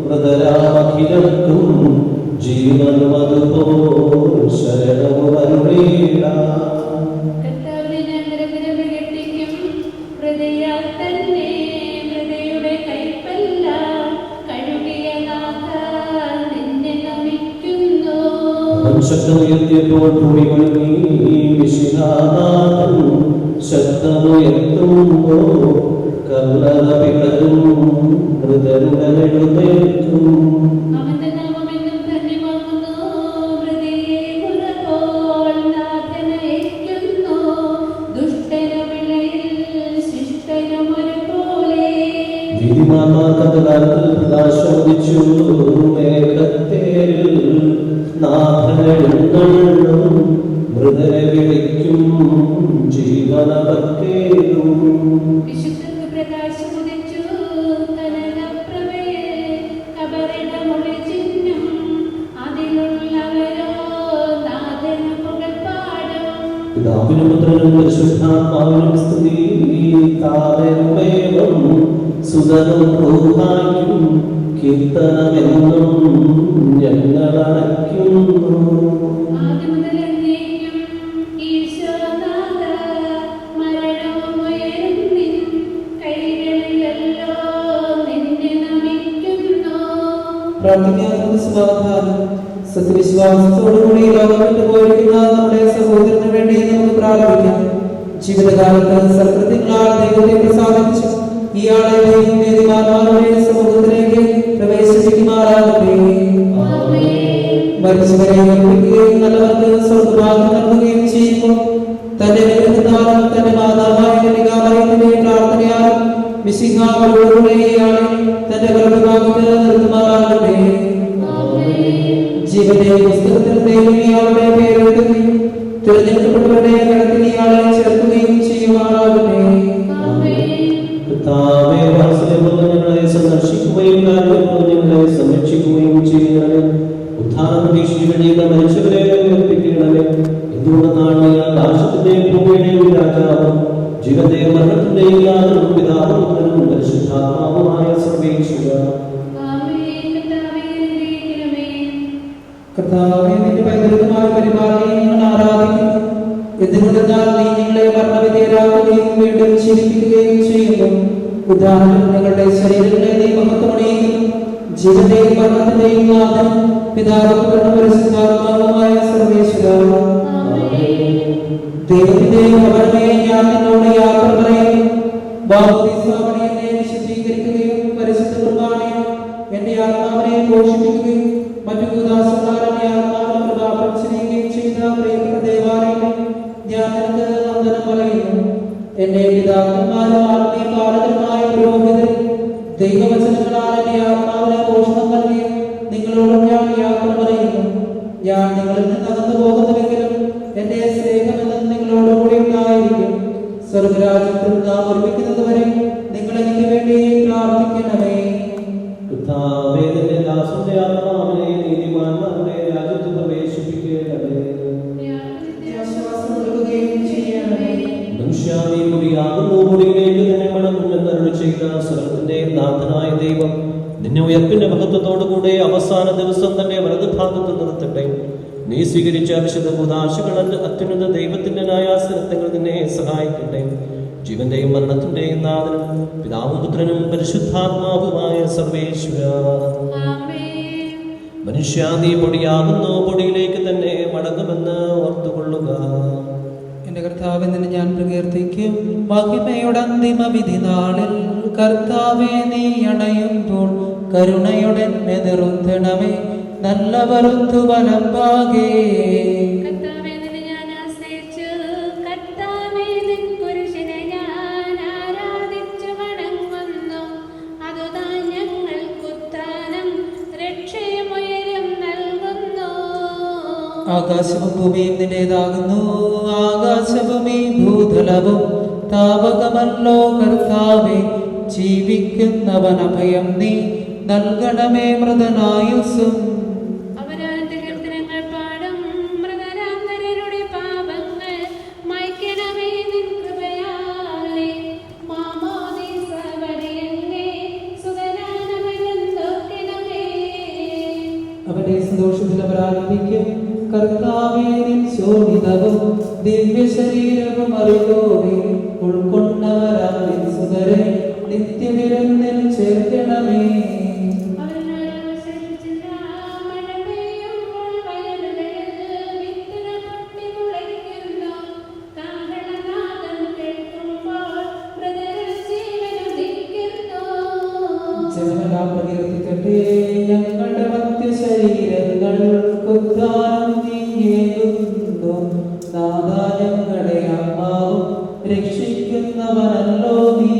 [SPEAKER 4] മൃതരാഖിലർക്കും ജീവനും അതുപോൽ ശരണവും അരുളീടാം.
[SPEAKER 2] കർത്താവിനെ ഞാൻ നിരന്തരം പ്രകീർത്തിക്കും. ഹൃദയാൽ തന്നെ ഹൃദയുടെ കൈപ്പെല്ലാം കഴുകിയ നാഥ നിന്നെ നമിക്കുന്നു.
[SPEAKER 4] അവൻ ശബ്ദമുയർത്തിയപ്പോൾ ഭൂമി കുലുങ്ങി. മിശിഹാനാഥൻ ശബ്ദമുയർത്തുമ്പോൾ കല്ലറ പിളരും, മൃതരുടൻ എഴുന്നേൽക്കും.
[SPEAKER 2] അവന്റെ നാമമെന്നും ധന്യമാകുന്നു. ഹൃദയെ പുറകോൾ നാഥനയക്കുന്നു. ദുഷ്ടനവിളയിൽ ശിഷ്ടനമൊരുപോലെ.
[SPEAKER 4] നീതിമാന്മാർക്ക് അന്ധകാരത്തിൽ പ്രകാശം ഉദിച്ചു. മേഘത്തേരിൽ നാഥനെഴുന്നള്ളും, മൃതരെ വിളിക്കും, ജീവനവർക്കേകും.
[SPEAKER 2] വിശുദ്ധർക്ക് പ്രകാശമുദിച്ചു. കനകപ്രഭയിൽ കബറിടമൊളി ചിഹ്നം. അതിലുള്ളവരോ നാഥന പുകഴ്പാടും.
[SPEAKER 4] പിതാവിനും പുത്രനും പരിശുദ്ധാത്മാവിനും സ്തുതി. താരേവം സുതനും റൂഹായും കീർത്തനമെന്നും ഞങ്ങൾ അണയ്ക്കുന്നു.
[SPEAKER 2] ആദ്യം മുതൽ എന്നേക്കും ഈശോനാഥ മരണവും ഉയർന്നിൻ കൈകളിലല്ലോ നിന്നെ നമിക്കുന്നു.
[SPEAKER 6] പ്രാർത്ഥിക്കാൻ സമാധാനം. സത്യവിശ്വാസത്തോടുകൂടി ലോകം വിട്ടുപോയിരിക്കുന്ന നമ്മുടെ സഹോദരന് വേണ്ടി നമുക്ക് പ്രാർത്ഥിക്കാം. ജീവിതകാലത്ത് സൽകൃത്യങ്ങളാൽ ദൈവത്തെ പ്രസാദിപ്പിച്ചു ഇയാളെ നീതിമാന്മാരുടെ സമൂഹത്തിലേക്ക് പ്രവേശിപ്പിക്കുമാറാകട്ടെ. മരിച്ചവരെ ഉയർപ്പിക്കുകയും നല്ലവർക്ക് സ്വർഗ്ഗഭാഗ്യം നൽകുകയും ചെയ്യുമ്പോൾ തന്റെ വിഗ്രഹത്താലും തന്റെ മാതാവായ കന്യകാമറിയത്തിന്റെ പ്രാർത്ഥനയാലും മിശിഹായോടുകൂടെ ഇയാളെ തന്റെ ഗർഭഭാഗത്ത് നിർത്തുമാറാകട്ടെ. ജീവന്റെ പുസ്തകത്തിൽ ദൈവം ഇയാളുടെ പേരെഴുതുകയും തിരഞ്ഞെടുക്കപ്പെട്ടവരുടെ ഗണത്തിൽ ഇയാളെ ചേർക്കുകയും ചെയ്യുമാറാകട്ടെ.
[SPEAKER 4] കർത്താവേ, വാത്സല്യമുള്ള ഞങ്ങളെ സന്ദർശിക്കുകയും കാരുണ്യമുള്ള ഞങ്ങളെ സംരക്ഷിക്കുകയും ചെയ്യണമേ. ഉദ്ധാനം പ്രതീക്ഷിച്ചു കഴിയുന്ന മനുഷ്യരെ ഉയർപ്പിക്കണമേ. എന്തുകൊണ്ടെന്നാൽ നീ ആകാശത്തിന്റെയും ഭൂമിയുടെയും രാജാവും ജീവന്റെയും മരണത്തിന്റെയും നാഥനും പിതാവും പുത്രനും പരിശുദ്ധാത്മാവുമായ സർവേശ്വരാ.
[SPEAKER 6] കർത്താവേ, നിന്റെ പൈതൃകമായ പരിപാലനയെ ഞങ്ങൾ ആരാധിക്കുന്നു. എന്തുകൊണ്ടെന്നാൽ നീ ഞങ്ങളെ മരണവിധേയരാക്കുകയും വീണ്ടും ജീവിപ്പിക്കുകയും ചെയ്യുന്നു. ഉദാഹരണം ഞങ്ങളുടെ ശരീരങ്ങളെ നീ മഹത്വമണിയുന്നു. ജീവന്റെയും മരണത്തിന്റെയും നാഥനും പിതാവും പുത്രനും പരിശുദ്ധാത്മാവുമായ സർവേശ്വരാ. ദൈവത്തിന്റെ ഭവനമേ, ഞാൻ നിന്നോട് യാത്ര പറയുന്നു. ബാപ്തിസ്മം എന്നെ വിശുദ്ധീകരിക്കുകയും പരിശുദ്ധ കുർബാനയിൽ എന്റെ ആത്മാവിനെ പോഷിപ്പിക്കുകയും മറ്റു ദാസന്മാരുടെ ആത്മാവിനെ കൃപാപ്രചരിക്കുകയും ചെയ്ത പ്രിയപ്പെട്ട ദേവാലയത്തിൽ ഞാൻ നിനക്ക് വന്ദനം പറയുന്നു. എന്റെ പിതാക്കന്മാരും ആത്മീയ പാലകരുമായ പുരോഹിതരും ദൈവവചനങ്ങളാൽ എന്റെ ആത്മാവിനെ പോഷണം നൽകി നിങ്ങളോടും ഞാൻ യാത്ര പറയുന്നു. ഞാൻ നിങ്ങളിൽ നിന്ന് അകന്നു പോകുന്നുവെങ്കിലും എന്റെ സ്നേഹമെന്നും നിങ്ങളോടുകൂടി ഉണ്ടായിരിക്കും. സ്വർഗരാജ്യത്തിൽ നാം ഒരുമിക്കുന്നത് വരെ നിങ്ങൾ എനിക്ക് വേണ്ടി പ്രാർത്ഥിക്കണമേ.
[SPEAKER 4] കർത്താവേ, നിന്റെ ദാസന്റെ ആത്മാവിനെ നീതിമാന്മാരുടെ രാജ്യത്ത് പ്രവേശിപ്പിക്കണമേ.
[SPEAKER 6] ആശ്വാസം നൽകുകയും ചെയ്യണമേ.
[SPEAKER 4] മനുഷ്യാദി മുറിയാകുന്നു, മുറിയിലേക്ക് തന്നെ മടങ്ങുമെന്നരുളി ചെയ്ത സ്വർഗ്ഗത്തിന്റെ നാഥനായ ദൈവം നിന്നെ ഉയർപ്പിന്റെ മഹത്വത്തോടുകൂടെ അവസാന ദിവസം തന്റെ വലതുഭാഗത്ത് നിർത്തട്ടെ. നീ സ്വീകരിച്ച വിശുദ്ധ കൂദാശകൾ അത്യുന്നത ദൈവത്തിന്റെ ന്യായാസനത്തിൽ നിന്നെ സഹായിക്കട്ടെ. ജീവന്റെയും മരണത്തിന്റെയും നാഥനും പിതാവും പുത്രനും പരിശുദ്ധാത്മാവുമായ സർവേശ്വരാ. മനുഷ്യാദി പൊടിയാകുന്നു, പൊടിയിലേക്ക് തന്നെ മടങ്ങുമെന്ന് ഓർത്തുകൊള്ളുക.
[SPEAKER 6] എന്റെ കർത്താവെന്ന് ഞാൻ പ്രകീർത്തിക്കും. മഹിമയുടെ അന്തിമ വിധി നാളിൽ കർത്താവെ നീ അണയുമ്പോൾ കരുണയുടെ നിർത്തണമേ നല്ലവരുത്തു വലമ്പാകേ.
[SPEAKER 2] കർത്താവേ നിന്നെ ഞാൻ ആശ്രയിച്ചു, കർത്താവേ നിൻ പുരുഷനെ ഞാൻ ആരാധിച്ചു വണങ്ങുന്നു. അതുതാൻ ഞങ്ങൾക്കുത്താനം രക്ഷയും ഉയരും നൽകുന്നു.
[SPEAKER 6] ആകാശവും ഭൂമിയും നിന്റേതാകുന്നു, ആകാശവും ഈ ഭൂതലവും താവകമല്ലോ കർത്താവേ. ജീവിക്കുന്നവൻ അഭയം നീ നൽകണമേ മൃതനായുസ്സും.
[SPEAKER 2] അവരാന്റെ കീർത്തനങ്ങൾ പാടും, മൃതരാന്തരരുടെ പാപങ്ങൾ മായ്ക്കണമേ നിൻ കൃപയാലെ. മാമോദീസ വഴിയങ്ങേ സുതരാനവനും തോക്കണമേ.
[SPEAKER 6] അവന്റെ സന്തോഷത്തിൽ അവർ ആനന്ദിക്കും. കർത്താവേ നിൻ ശോഭിതവും ദിവ്യ ശരീരവും അറിയോവേ. ഉൾക്കൊണ്ടവരാ നിൻ സുതരെ നിത്യവിരുന്നിൽ ചേർക്കണമേ. ജനമെല്ലാം പ്രകീർത്തിക്കട്ടെ ഞങ്ങളുടെ മധ്യശരീരങ്ങൾ ഉദ്ധാനം നീയേകുന്നു. നാഥാ ഞങ്ങളുടെ ആത്മാവും രക്ഷിക്കുന്നവനല്ലോ നീ.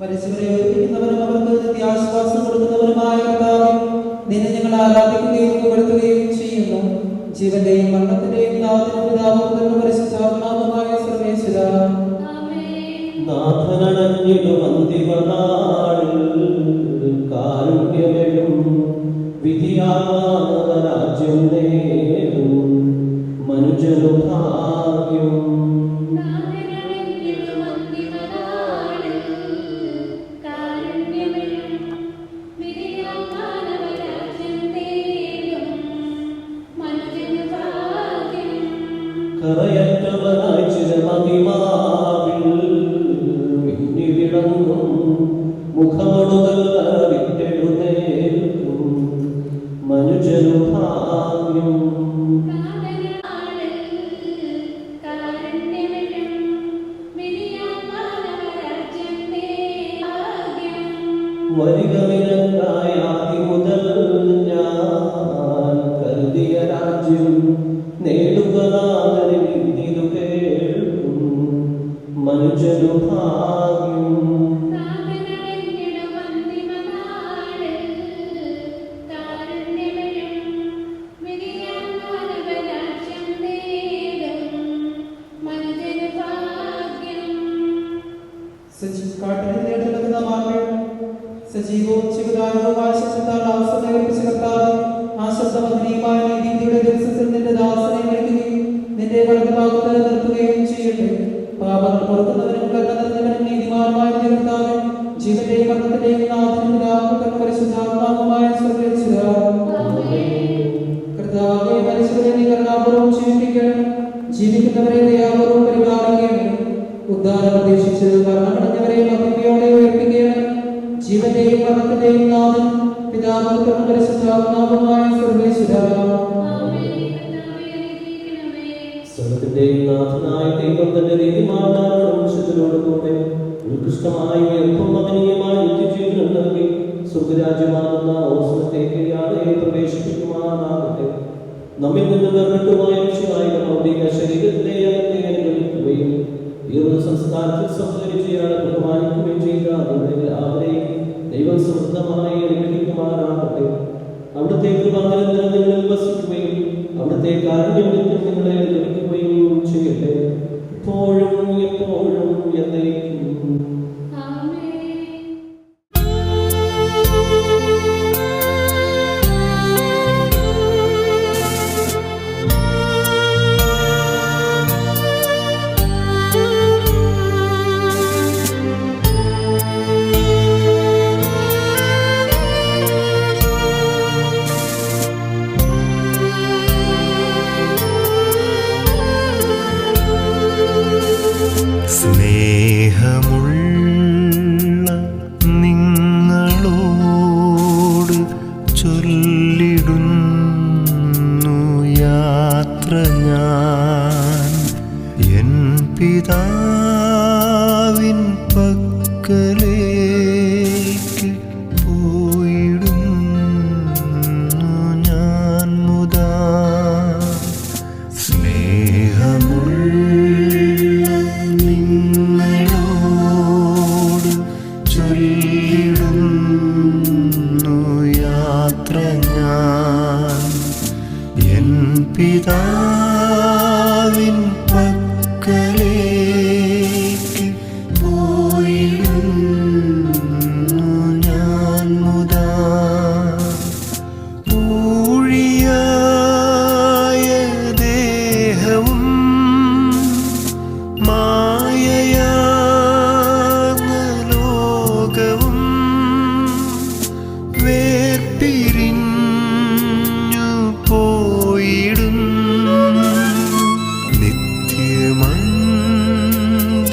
[SPEAKER 6] മരിച്ചവരെ ഉയർപ്പിക്കുന്നവരും അവർക്ക് നിത്യാശ്വാസം കൊടുക്കുന്നവരുമായ കർത്താവേ, നിന്നെ ഞങ്ങൾ ആരാധിക്കുകയും പുകഴ്ത്തുകയും ചെയ്യുന്നു. ജീവന്റെയും മരണത്തിന്റെയും നാഥനും പിതാവും പുത്രനും പരിശുദ്ധാത്മാവുമായ സർവേശ്വരാ.
[SPEAKER 4] നാഥനടഞ്ഞിടും അന്തിമനാളിൽ കാരുണ്യമെഴും വിധിയാവാന രാജ്യം നേടും മനുജനു ഭാഗ്യം. കറയറ്റവനായി ചിരമഹിമാവിൽ മിന്നി വിളങ്ങും മുഖമടുകൾ വിട്ടെഴുന്നേൽക്കും മനുജനു ഭാഗ്യം. വരികവിനായി ആദ്യം മുതൽ ഞാൻ കരുതിയ രാജ്യം നേടുക നാഥനിൽ നിന്നു കേൾക്കും മനുജനു ഭാഗ്യം.
[SPEAKER 6] സജീവവും ചിവദായകവുമായ ശബ്ദത്താൽ അവസരം ഏൽപ്പിച്ച കർത്താവേ, ആ ശബ്ദമഗ്നിയുമായ നീതിയുടെ ദിവസത്തിൽ നിന്റെ ദാസനെ വിളിക്കുകയും നിന്റെ വലതുഭാഗത്ത് നിർത്തുകയും ചെയ്യട്ടെ. പാപങ്ങൾ പൊറുക്കുന്നവനും കരുണ നിറഞ്ഞവനും നീതിമാനുമായ കർത്താവേ, ജീവന്റെയും മരണത്തിന്റെയും നാഥനും പിതാവും പുത്രനും പരിശുദ്ധാത്മാവുമായ സർവേശ്വരാ. കർത്താവേ, മരിച്ചവരെ നീ കരുണാപൂർവ്വം ജീവിപ്പിക്കണം, ജീവിക്കുന്നവരെ ദയാപൂർവ്വം പരിപാലിക്കണം. ഉദ്ധാരം പ്രതീക്ഷിച്ച് മരണമടഞ്ഞവരെ മഹിമയോടെ ഉയർപ്പിക്കണം. ജീവന്റെയും മരണത്തിന്റെയും നാഥൻ പിതാവും പുത്രനും പരിശുദ്ധാത്മാവുമായ സർവേശ്വരാ.
[SPEAKER 4] സ്വർഗ്ഗത്തിന്റെയും നാഥനായ ദൈവം തന്റെ നീതിമാന്മാരോടും മനുഷ്യരോടും കൂടെ ഉത്കൃഷ്ടമായ ഉയർപ്പും മഹനീയമായ നിത്യജീവനം നൽകി സ്വർഗ്ഗരാജ്യമാകുന്ന ഓസനത്തേക്ക് യാതെ പ്രവേശിപ്പിക്കുമാറാകട്ടെ. നമ്മിൽ നിന്ന് വേർപെട്ടുമായ വിഷയമായ ഭൗതിക ശരീരത്തിലെ അകത്തെ അനുഭവിക്കുകയും ഈ ഒരു സംസ്കാരത്തിൽ സംസ്കരിച്ചയാളെ ബഹുമാനിക്കുകയും ചെയ്ത അവരെയും ദൈവം സമൃദ്ധമായി അനുഗ്രഹിക്കുമാറാകട്ടെ. അവിടുത്തെ കൃപ നിരന്തരം നിങ്ങളിൽ വസിക്കുകയും അവിടുത്തെ കാരുണ്യം നിത്യം നിങ്ങളെ ലഭിക്കുകയും ചെയ്യട്ടെ, ഇപ്പോഴും എപ്പോഴും എന്നേക്കും.
[SPEAKER 1] സ്നേഹമുള്ള നിങ്ങളോട് ചൊല്ലിടുന്നു യാത്ര ഞാൻ എൻ പിതാവിൻ പക്കലേക്ക് പോയിടുന്നു ഞാൻ മുതാ. സ്നേഹമുള്ള നിങ്ങളോട് ചൊല്ലിടുന്നു യാത്ര ഞാൻ എൻ പിതാവിൻ പക്കലേക്ക് പോയിടുന്നു ഞാൻ മുതാ. ഊഴിയായ ദേഹവും മായയാർന്ന ലോകവും വേർപിരിഞ്ഞു പോയിടും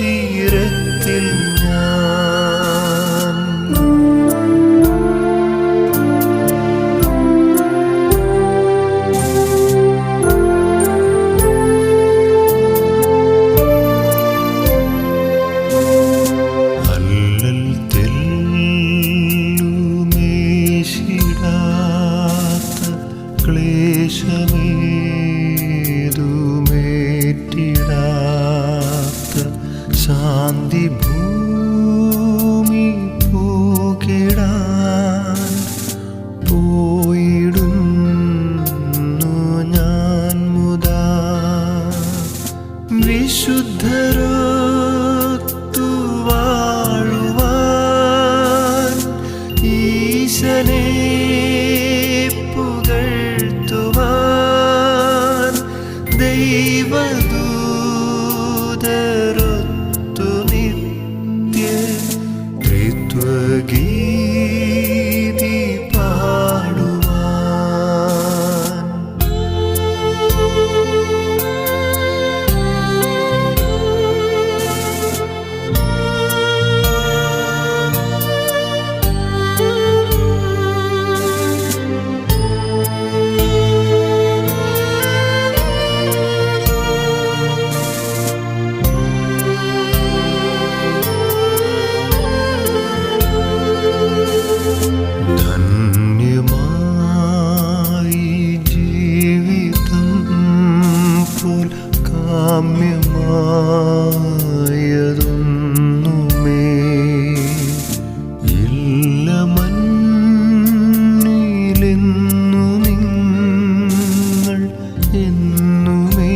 [SPEAKER 1] നിത്യമന്ദിരത്തിൽ ഞാൻ. അല്ലൽ തെല്ലുമേശിടാത്ത ക്ലേശമേതുമേറ്റിടാത്ത ശാന്തി ഭൂമി പൂകിടാൻ പോയിടുന്നു ഞാൻ മുതാ. വിശുദ്ധരൊത്തു വാഴുവാൻ ഈശനെ പുകഴ്ത്തുവാൻ ദൈവദൂതരൊത്തു നിത്യ ത്രിത്വഗീതി പാടുവാൻ. ധന്യമായി ജീവിതം പോൽ കാമ്യമായതൊന്നുമേ ഇല്ല മണ്ണിലെന്നു നിങ്ങൾ എന്നുമേ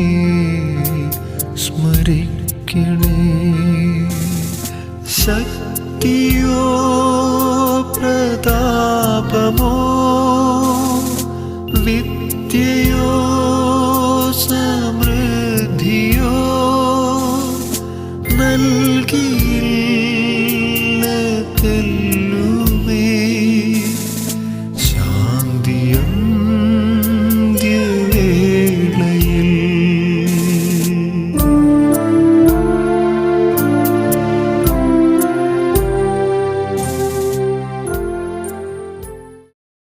[SPEAKER 1] സ്മരിക്കണേ. ശക്തിയോ പ്രതാപമോ വിദ്യയോ